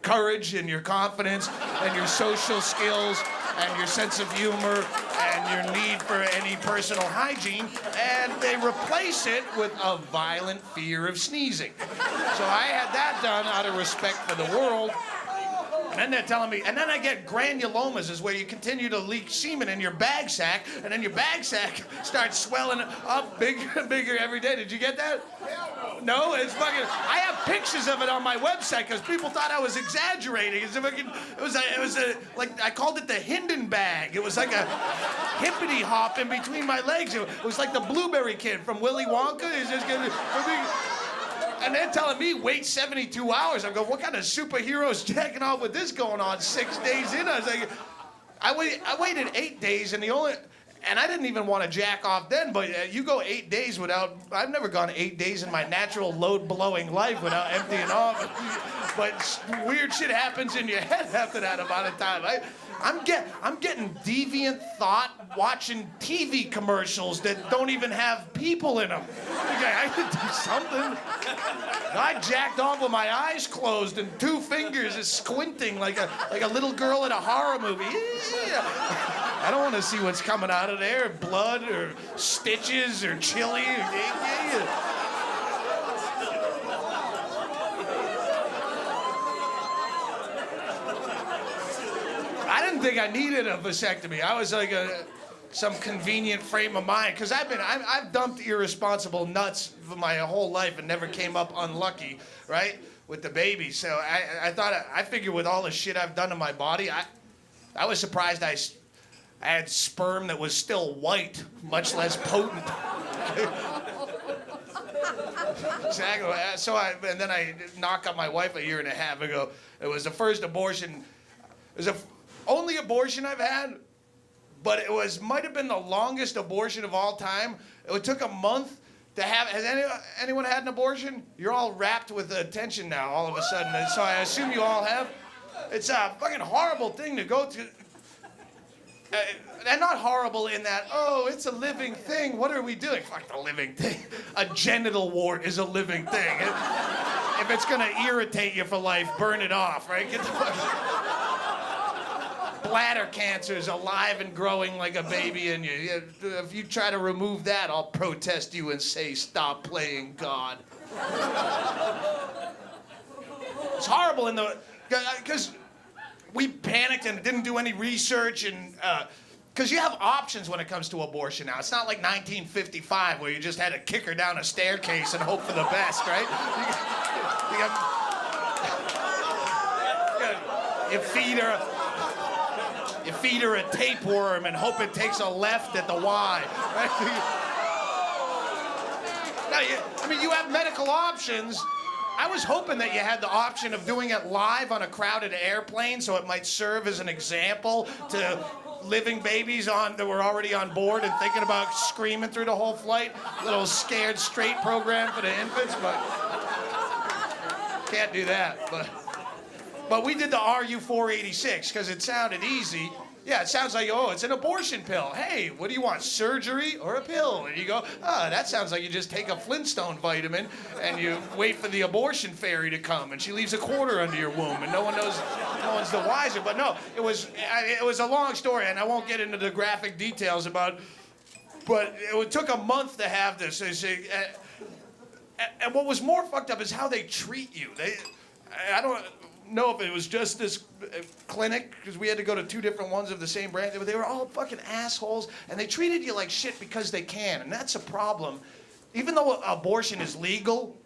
courage and your confidence and your social skills and your sense of humor and your need for any personal hygiene, and they replace it with a violent fear of sneezing. So I had that done out of respect for the world. And then they're telling me, and then I get granulomas, is where you continue to leak semen in your bag sack, and then your bag sack starts swelling up bigger and bigger every day. Did you get that? No, it's fucking. I have pictures of it on my website because people thought I was exaggerating. It was like I called it the Hinden bag. It was like a hippity hop in between my legs. It was like the Blueberry Kid from Willy Wonka. He's just gonna. And they're telling me wait 72 hours. I'm going, what kind of superheroes jacking off with this going on 6 days in? I was like, I waited 8 days, and I didn't even want to jack off then, but you go 8 days without, I've never gone 8 days in my natural load-blowing life without emptying off. But weird shit happens in your head after that amount of time. I'm getting deviant thought watching TV commercials that don't even have people in them. Okay, I could do something. I jacked off with my eyes closed and 2 fingers is squinting like a little girl in a horror movie. I don't want to see what's coming out of there, blood or stitches or chili. I didn't think I needed a vasectomy. I was like some convenient frame of mind, because I've dumped irresponsible nuts for my whole life and never came up unlucky, right, with the baby. So I figured with all the shit I've done to my body, I was surprised I had sperm that was still white, much less potent. Exactly. So and then I knocked up my wife a year and a half ago. It was the first abortion. It was the only abortion I've had, but it might have been the longest abortion of all time. It took a month to have. Has anyone had an abortion? You're all wrapped with attention now all of a sudden, so I assume you all have. It's a fucking horrible thing to go through. And not horrible in that, oh, it's a living thing. What are we doing? Fuck the living thing. A genital wart is a living thing. If it's gonna irritate you for life, burn it off, right? Get the fuck. Bladder cancer is alive and growing like a baby in you. If you try to remove that, I'll protest you and say, stop playing God. It's horrible because we panicked and didn't do any research, and because you have options when it comes to abortion now. It's not like 1955 where you just had to kick her down a staircase and hope for the best, right? You feed her a tapeworm and hope it takes a left at the Y. Right? Now, you have medical options. I was hoping that you had the option of doing it live on a crowded airplane, so it might serve as an example to living babies that were already on board and thinking about screaming through the whole flight. A little Scared Straight program for the infants, but can't do that. But we did the RU-486 because it sounded easy. Yeah, it sounds like, oh, it's an abortion pill. Hey, what do you want, surgery or a pill? And you go, that sounds like you just take a Flintstone vitamin and you wait for the abortion fairy to come and she leaves a quarter under your womb and no one's the wiser. But no, it was a long story and I won't get into the graphic details about, but it took a month to have this. And what was more fucked up is how they treat you. know if it was just this clinic, because we had to go to 2 different ones of the same brand, but they were all fucking assholes, and they treated you like shit because they can, and that's a problem. Even though abortion is legal,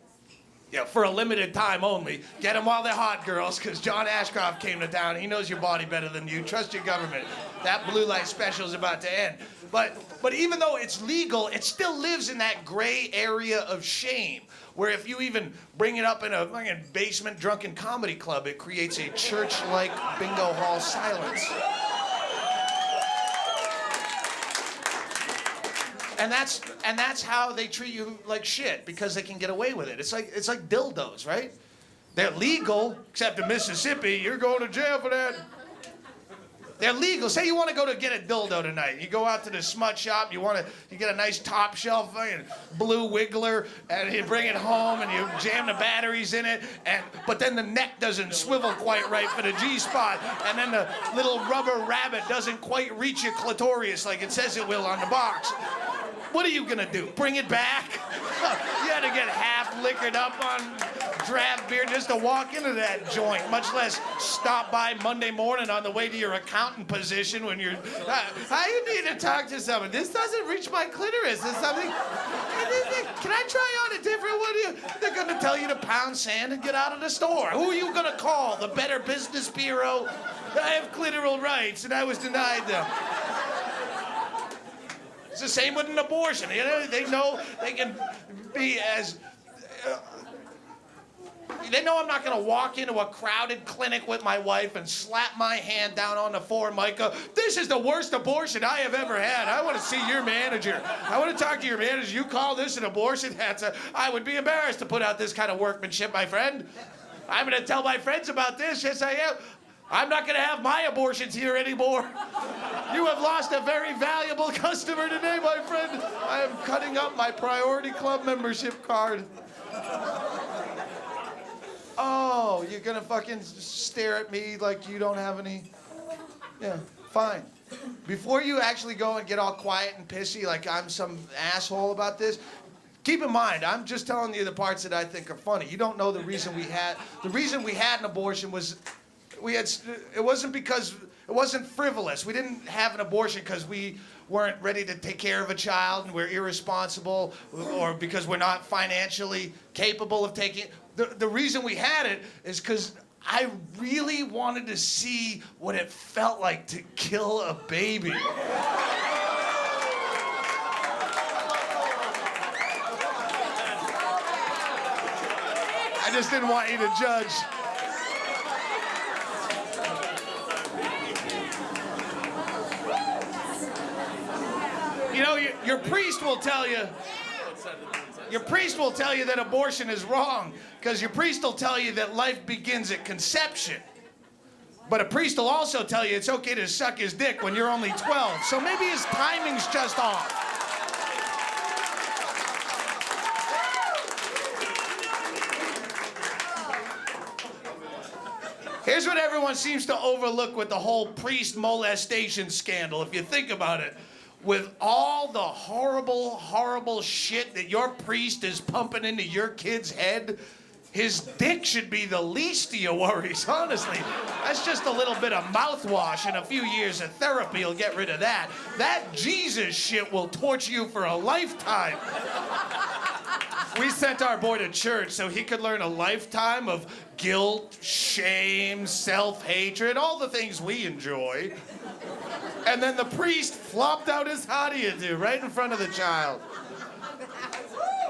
yeah, for a limited time only. Get them while they're hot, girls, because John Ashcroft came to town. He knows your body better than you. Trust your government. That blue light special is about to end. But even though it's legal, it still lives in that gray area of shame, where if you even bring it up in a fucking basement drunken comedy club, it creates a church-like bingo hall silence. And that's how they treat you like shit, because they can get away with it. It's like dildos, right? They're legal, except in Mississippi, you're going to jail for that. They're legal. Say you want to go to get a dildo tonight. You go out to the smut shop. You get a nice top shelf fucking blue wiggler, and you bring it home and you jam the batteries in it. But then the neck doesn't swivel quite right for the G spot, and then the little rubber rabbit doesn't quite reach your clitoris like it says it will on the box. What are you gonna do? Bring it back? You had to get half liquored up on draft beer just to walk into that joint, much less stop by Monday morning on the way to your accountant position when you're, I need to talk to someone. This doesn't reach my clitoris. Is something, can I try on a different one? They're gonna tell you to pound sand and get out of the store. Who are you gonna call? The Better Business Bureau? I have clitoral rights and I was denied them. It's the same with an abortion. You know, they know they can be as... they know I'm not going to walk into a crowded clinic with my wife and slap my hand down on the formica. This is the worst abortion I have ever had. I want to see your manager. I want to talk to your manager. You call this an abortion? I would be embarrassed to put out this kind of workmanship, my friend. I'm going to tell my friends about this. Yes, I am. I'm not going to have my abortions here anymore. You have lost a very valuable customer today, my friend. I am cutting up my Priority Club membership card. Oh, you're going to fucking stare at me like you don't have any... Yeah, fine. Before you actually go and get all quiet and pissy like I'm some asshole about this, keep in mind, I'm just telling you the parts that I think are funny. You don't know the reason we had an abortion was... it wasn't frivolous. We didn't have an abortion because we weren't ready to take care of a child and we're irresponsible, or because we're not financially capable of taking. The reason we had it is because I really wanted to see what it felt like to kill a baby. I just didn't want you to judge. You know, your priest will tell you, that abortion is wrong, because your priest will tell you that life begins at conception. But a priest will also tell you it's okay to suck his dick when you're only 12, so maybe his timing's just off. Here's what everyone seems to overlook with the whole priest molestation scandal, if you think about it. With all the horrible, horrible shit that your priest is pumping into your kid's head, his dick should be the least of your worries, honestly. That's just a little bit of mouthwash and a few years of therapy will get rid of that. That Jesus shit will torture you for a lifetime. We sent our boy to church so he could learn a lifetime of guilt, shame, self-hatred, all the things we enjoy. And then the priest flopped out his how do you do right in front of the child.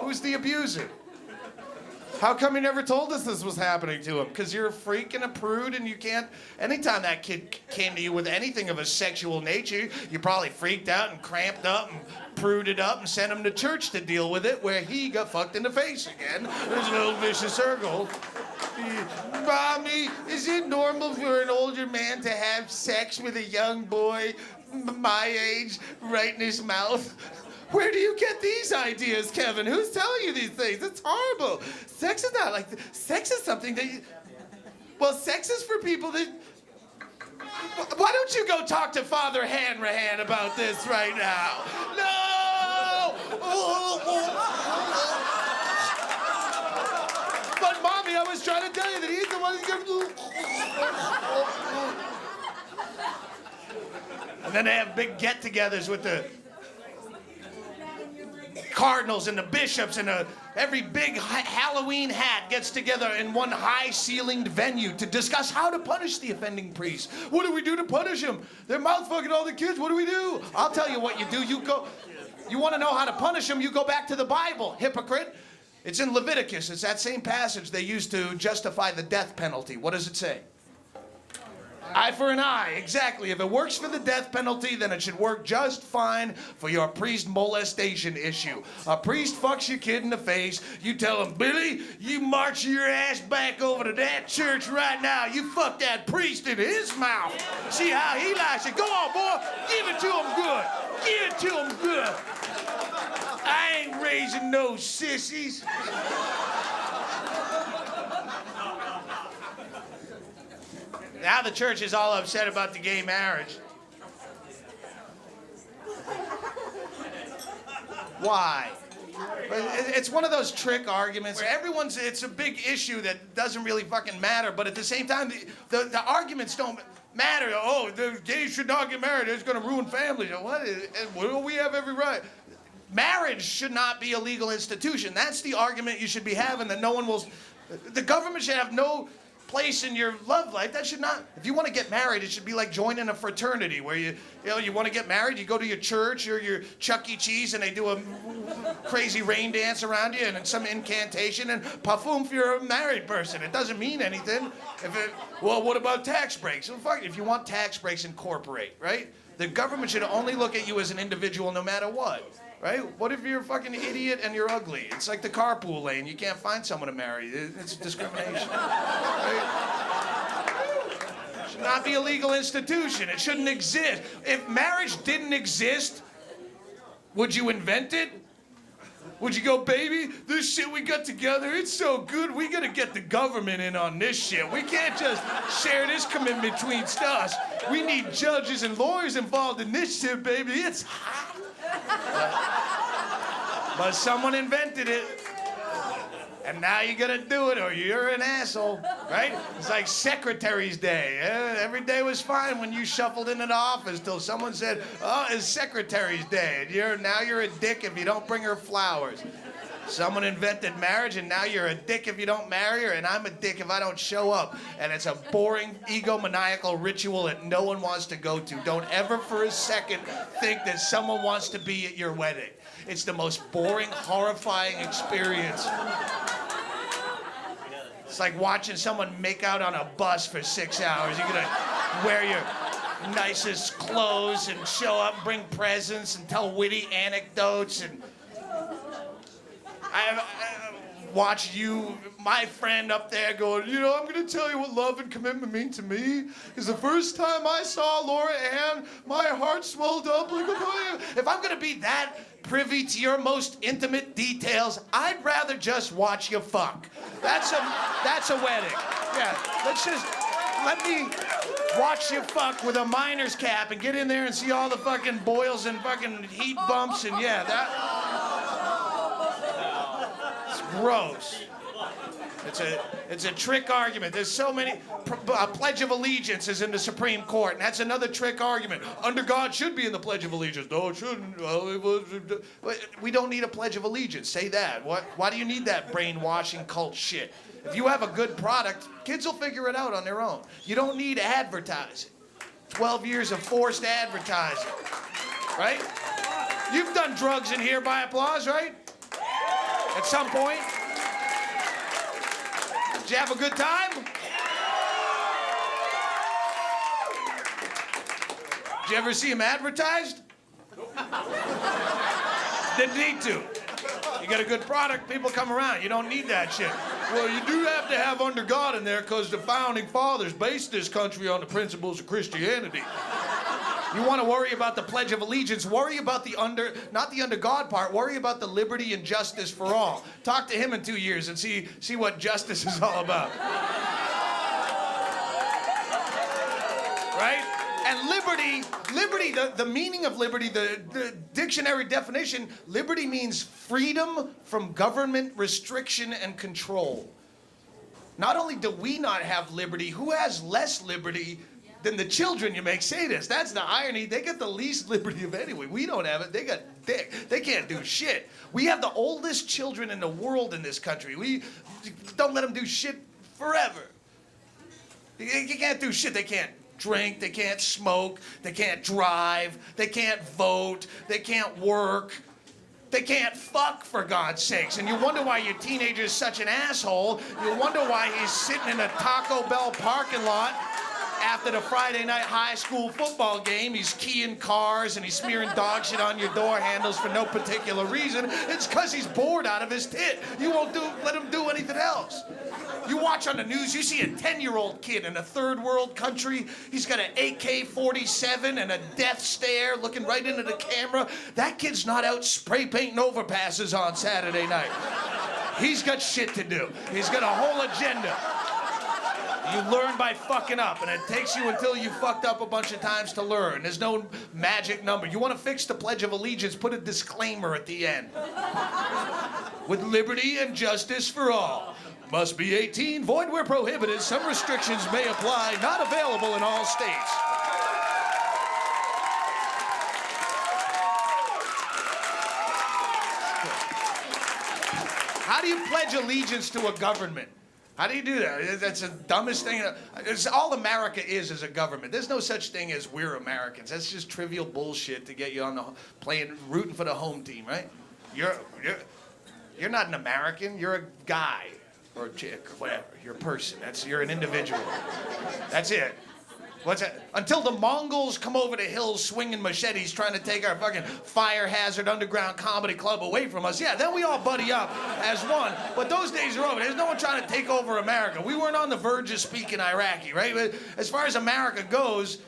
Who's the abuser? How come you never told us this was happening to him? Because you're a freak and a prude and you can't... Anytime that kid came to you with anything of a sexual nature, you probably freaked out and cramped up and pruded up and sent him to church to deal with it, where he got fucked in the face again. There's an old vicious circle. Mommy, is it normal for an older man to have sex with a young boy my age right in his mouth? Where do you get these ideas, Kevin? Who's telling you these things? It's horrible. Sex is not like... Sex is something that you... Well, sex is for people that... Why don't you go talk to Father Hanrahan about this right now? No! But, Mommy, I was trying to tell you that he's the one who's going to... And then they have big get-togethers with the cardinals and the bishops and every big Halloween hat gets together in one high-ceilinged venue to discuss how to punish the offending priest. What do we do to punish him? They're mouth-fucking all the kids. What do we do? I'll tell you what you do. You want to know how to punish them, you go back to the Bible, hypocrite. It's in Leviticus. It's that same passage they used to justify the death penalty. What does it say? Eye for an eye, exactly. If it works for the death penalty, then it should work just fine for your priest molestation issue. A priest fucks your kid in the face, you tell him, Billy, you march your ass back over to that church right now. You fuck that priest in his mouth. See how he likes it. Go on, boy, give it to him good. Give it to him good. I ain't raising no sissies. Now the church is all upset about the gay marriage. Why? It's one of those trick arguments where it's a big issue that doesn't really fucking matter, but at the same time, the arguments don't matter. Oh, the gays should not get married. It's going to ruin families. What? Well, we have every right. Marriage should not be a legal institution. That's the argument you should be having, that no one will... The government should have no place in your love life. That should not... If you want to get married, it should be like joining a fraternity where you want to get married, you go to your church or your Chuck E. Cheese and they do a crazy rain dance around you and then some incantation and paffoom if you're a married person. It doesn't mean anything. Well, what about tax breaks? Well, fuck, if you want tax breaks, incorporate, right? The government should only look at you as an individual no matter what. Right? What if you're a fucking idiot and you're ugly? It's like the carpool lane. You can't find someone to marry. It's discrimination. Right? It should not be a legal institution. It shouldn't exist. If marriage didn't exist, would you invent it? Would you go, baby, this shit we got together, it's so good, we gotta get the government in on this shit. We can't just share this commitment between us. We need judges and lawyers involved in this shit, baby. It's hot. But someone invented it, and now you gotta do it or you're an asshole, right? It's like Secretary's Day. Every day was fine when you shuffled into the office till someone said, oh, it's Secretary's Day, and now you're a dick if you don't bring her flowers. Someone invented marriage, and now you're a dick if you don't marry her, and I'm a dick if I don't show up. And it's a boring, egomaniacal ritual that no one wants to go to. Don't ever for a second think that someone wants to be at your wedding. It's the most boring, horrifying experience. It's like watching someone make out on a bus for 6 hours. You're gonna wear your nicest clothes and show up, bring presents, and tell witty anecdotes, and I watch you, my friend up there going, I'm going to tell you what love and commitment mean to me. Because the first time I saw Laura Ann, my heart swelled up like a boy. If I'm going to be that privy to your most intimate details, I'd rather just watch you fuck. That's a wedding. Yeah, let me watch you fuck with a miner's cap and get in there and see all the fucking boils and fucking heat bumps and gross. It's a trick argument. There's so many. Pledge of Allegiance is in the Supreme Court, and that's another trick argument. Under God should be in the Pledge of Allegiance. No, it shouldn't. We don't need a Pledge of Allegiance. Say that. Why do you need that brainwashing cult shit? If you have a good product, kids will figure it out on their own. You don't need advertising. 12 years of forced advertising, right? You've done drugs in here by applause, right? At some point. Did you have a good time? Did you ever see him advertised? Didn't need to. You got a good product, people come around. You don't need that shit. Well, you do have to have under God in there because the founding fathers based this country on the principles of Christianity. You want to worry about the Pledge of Allegiance, worry about not the under God part, worry about the liberty and justice for all. Talk to him in 2 years and see what justice is all about. Right? And liberty, the meaning of liberty, the dictionary definition, liberty means freedom from government restriction and control. Not only do we not have liberty, who has less liberty than the children you make say this? That's the irony. They get the least liberty of anyone. We don't have it. They got dick. They can't do shit. We have the oldest children in the world in this country. We don't let them do shit forever. You can't do shit. They can't drink. They can't smoke. They can't drive. They can't vote. They can't work. They can't fuck, for God's sakes. And you wonder why your teenager's such an asshole. You wonder why he's sitting in a Taco Bell parking lot after the Friday night high school football game. He's keying cars and he's smearing dog shit on your door handles for no particular reason. It's because he's bored out of his tit. You won't let him do anything else. You watch on the news, you see a 10-year-old kid in a third world country. He's got an AK-47 and a death stare looking right into the camera. That kid's not out spray painting overpasses on Saturday night. He's got shit to do. He's got a whole agenda. You learn by fucking up, and it takes you until you fucked up a bunch of times to learn. There's no magic number. You want to fix the Pledge of Allegiance, put a disclaimer at the end. With liberty and justice for all. Must be 18, void where prohibited. Some restrictions may apply, not available in all states. How do you pledge allegiance to a government? How do you do that? That's the dumbest thing. It's all America is a government. There's no such thing as we're Americans. That's just trivial bullshit to get you on the rooting for the home team, right? You're not an American. You're a guy or a chick or whatever. You're a person. You're an individual. That's it. What's that? Until the Mongols come over the hills swinging machetes trying to take our fucking fire hazard underground comedy club away from us, yeah, then we all buddy up as one. But those days are over. There's no one trying to take over America. We weren't on the verge of speaking Iraqi, right? But as far as America goes,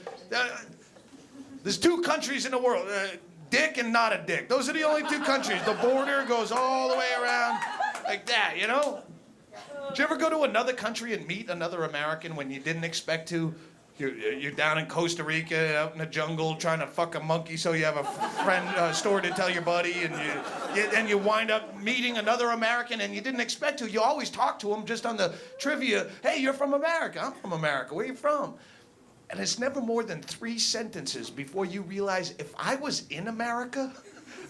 there's two countries in the world, dick and not a dick. Those are the only two countries. The border goes all the way around like that, you know? Did you ever go to another country and meet another American when you didn't expect to? You're down in Costa Rica, out in the jungle, trying to fuck a monkey so you have a friend story to tell your buddy, and you wind up meeting another American and you didn't expect to. You always talk to them just on the trivia. Hey, you're from America. I'm from America. Where are you from? And it's never more than 3 sentences before you realize if I was in America,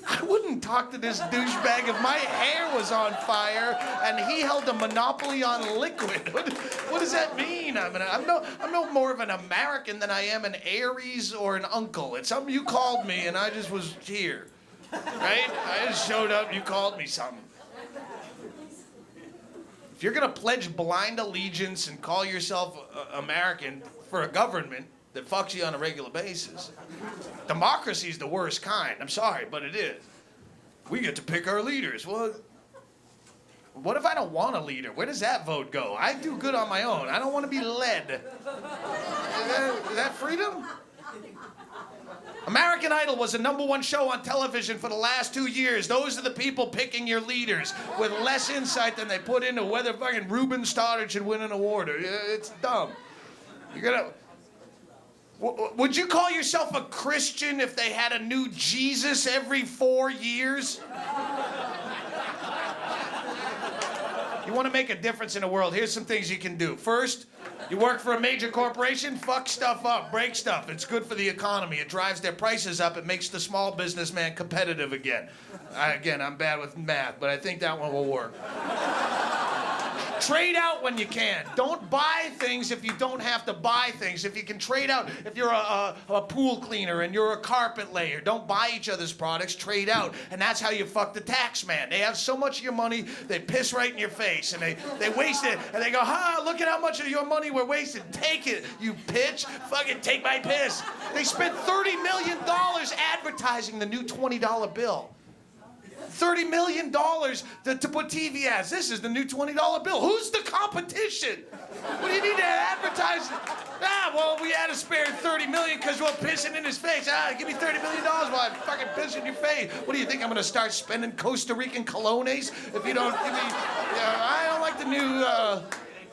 I wouldn't talk to this douchebag if my hair was on fire and he held a monopoly on liquid. What does that mean? I'm no more of an American than I am an Aries or an uncle. It's something you called me and I just was here, right? I just showed up, you called me something. If you're gonna pledge blind allegiance and call yourself American for a government that fucks you on a regular basis, democracy's the worst kind. I'm sorry, but it is. We get to pick our leaders. Well, what if I don't want a leader? Where does that vote go? I do good on my own. I don't want to be led. Is that freedom? American Idol was the #1 show on television for the last 2 years. Those are the people picking your leaders with less insight than they put into whether fucking Ruben Stoddard should win an award. It's dumb. Would you call yourself a Christian if they had a new Jesus every 4 years? You want to make a difference in the world, here's some things you can do. First, you work for a major corporation, fuck stuff up, break stuff. It's good for the economy. It drives their prices up. It makes the small businessman competitive again. Again, I'm bad with math, but I think that one will work. Trade out when you can. Don't buy things if you don't have to buy things. If you can trade out, if you're a pool cleaner and you're a carpet layer, don't buy each other's products, trade out. And that's how you fuck the tax man. They have so much of your money, they piss right in your face and they waste it. And they go, look at how much of your money we're wasting. Take it, you bitch. Fucking take my piss. They spent $30 million advertising the new $20 bill. $30 million to put TV ads. This is the new $20 bill. Who's the competition? What do you need to advertise? Well, we had to spare $30 million because we're pissing in his face. Give me $30 million while I fucking piss in your face. What do you think? I'm going to start spending Costa Rican colones if you don't give me... I don't like the new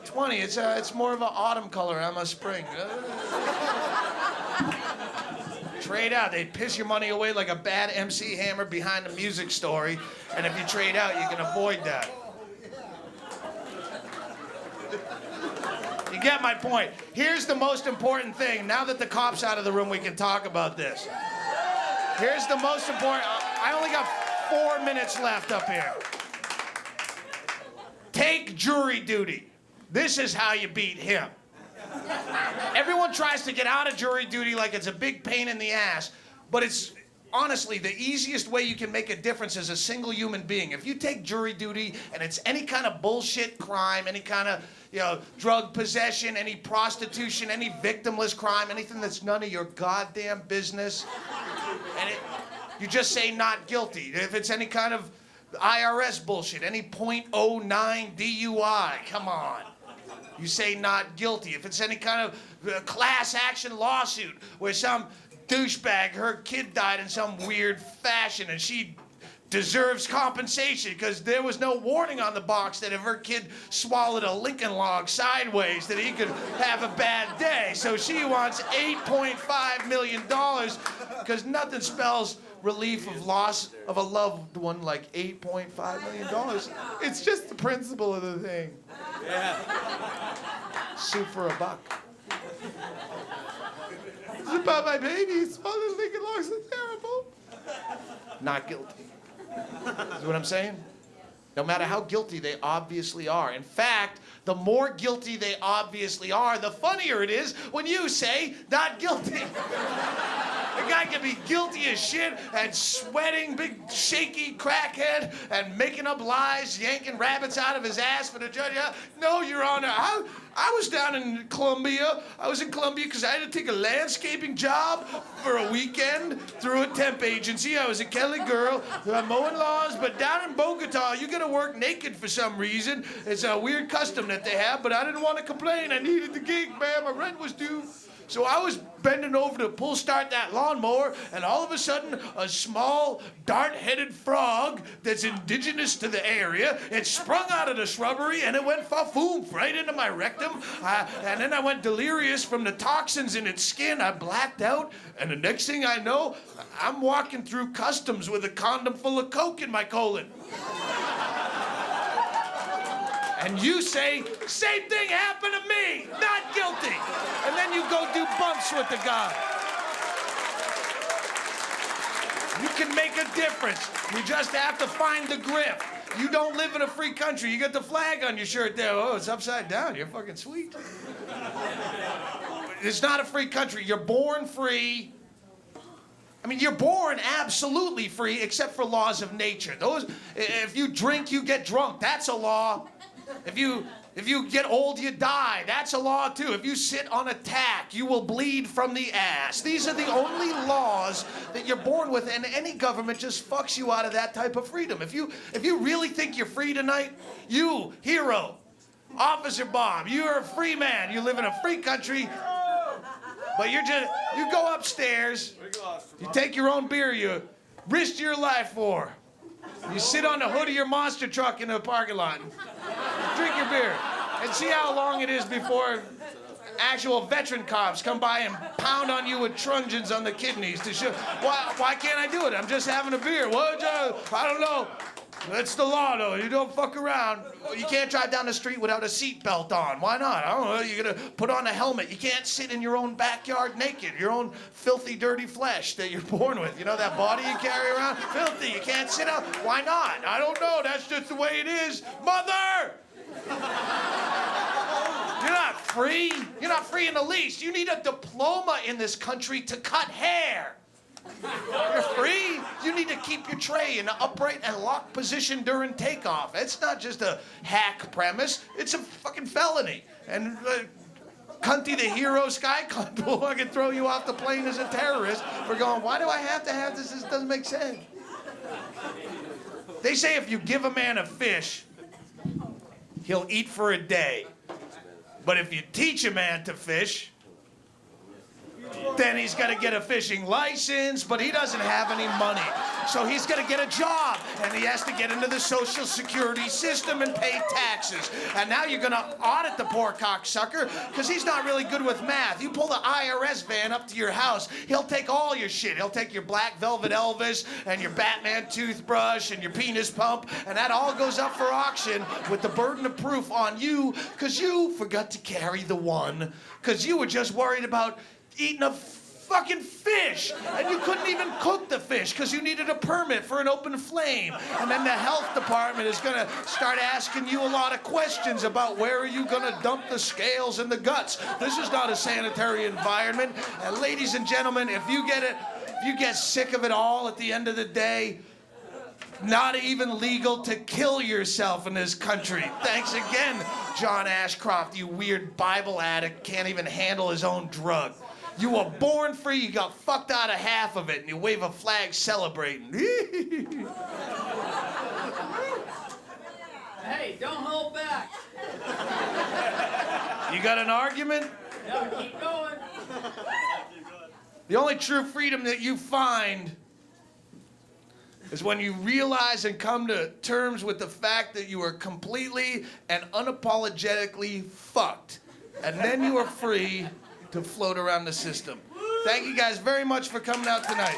20. It's more of an autumn color. I'm a spring. Trade out. They piss your money away like a bad MC Hammer behind the music story. And if you trade out, you can avoid that. You get my point. Here's the most important thing. Now that the cop's out of the room, we can talk about this. Here's the most important. I only got 4 minutes left up here. Take jury duty. This is how you beat him. Everyone tries to get out of jury duty like it's a big pain in the ass, but it's honestly the easiest way you can make a difference as a single human being. If you take jury duty and it's any kind of bullshit crime, any kind of drug possession, any prostitution, any victimless crime, anything that's none of your goddamn business, and you just say not guilty. If it's any kind of IRS bullshit, any .09 DUI, come on. You say not guilty. If it's any kind of class action lawsuit where some douchebag, her kid died in some weird fashion and she deserves compensation because there was no warning on the box that if her kid swallowed a Lincoln log sideways that he could have a bad day. So she wants $8.5 million because nothing spells relief of loss of a loved one like $8.5 million. It's just the principle of the thing. Yeah. Sue for a buck. It's about my baby. He swallowed Lincoln logs. It's terrible. Not guilty. Is what I'm saying? No matter how guilty they obviously are. In fact, the more guilty they obviously are, the funnier it is when you say not guilty. The guy can be guilty as shit and sweating, big shaky crackhead and making up lies, yanking rabbits out of his ass for the judge. No, Your Honor, I was down in Colombia. I was in Colombia because I had to take a landscaping job for a weekend through a temp agency. I was a Kelly girl, mowing lawns, but down in Bogota, you gotta work naked for some reason. It's a weird custom that they have, but I didn't want to complain. I needed the gig, man. My rent was due. So I was bending over to pull start that lawnmower, and all of a sudden, a small, dart-headed frog that's indigenous to the area, it sprung out of the shrubbery, and it went fa-foom right into my rectum. And then I went delirious from the toxins in its skin. I blacked out, and the next thing I know, I'm walking through customs with a condom full of coke in my colon. And you say, same thing happened to me, not guilty. And then you go do bumps with the guy. You can make a difference. You just have to find the grip. You don't live in a free country. You got the flag on your shirt there. Oh, it's upside down. You're fucking sweet. It's not a free country. You're born free. I mean, you're born absolutely free except for laws of nature. If you drink, you get drunk. That's a law. If you get old, you die. That's a law, too. If you sit on a tack, you will bleed from the ass. These are the only laws that you're born with, and any government just fucks you out of that type of freedom. If you really think you're free tonight, you, hero, Officer Bob, you're a free man. You live in a free country, but you go upstairs, you take your own beer you risk your life for. You sit on the hood of your monster truck in the parking lot and drink your beer and see how long it is before actual veteran cops come by and pound on you with truncheons on the kidneys to show. Why can't I do it? I'm just having a beer. I don't know. That's the law, though. You don't fuck around. You can't drive down the street without a seatbelt on. Why not? I don't know. You're going to put on a helmet. You can't sit in your own backyard naked, your own filthy, dirty flesh that you're born with. You know that body you carry around? Filthy. You can't sit out. Why not? I don't know. That's just the way it is. Mother! You're not free. You're not free in the least. You need a diploma in this country to cut hair. You're free. You need to keep your tray in an upright and locked position during takeoff. It's not just a hack premise. It's a fucking felony. And Cunty the hero, Sky Cunt will fucking throw you off the plane as a terrorist for going, why do I have to have this? This doesn't make sense. They say if you give a man a fish, he'll eat for a day. But if you teach a man to fish, then he's got to get a fishing license, but he doesn't have any money. So he's going to get a job and he has to get into the Social Security system and pay taxes. And now you're gonna audit the poor cocksucker because he's not really good with math. You pull the IRS van up to your house, he'll take all your shit. He'll take your black velvet Elvis and your Batman toothbrush and your penis pump, and that all goes up for auction with the burden of proof on you because you forgot to carry the one because you were just worried about eating a fucking fish, and you couldn't even cook the fish because you needed a permit for an open flame. And then the health department is gonna start asking you a lot of questions about where are you gonna dump the scales and the guts. This is not a sanitary environment. And ladies and gentlemen, if you get sick of it all at the end of the day, not even legal to kill yourself in this country. Thanks again, John Ashcroft, you weird Bible addict, can't even handle his own drug. You were born free, you got fucked out of half of it, and you wave a flag celebrating. Hey, don't hold back. You got an argument? No, keep going. The only true freedom that you find is when you realize and come to terms with the fact that you are completely and unapologetically fucked. And then you are free to float around the system. Thank you guys very much for coming out tonight.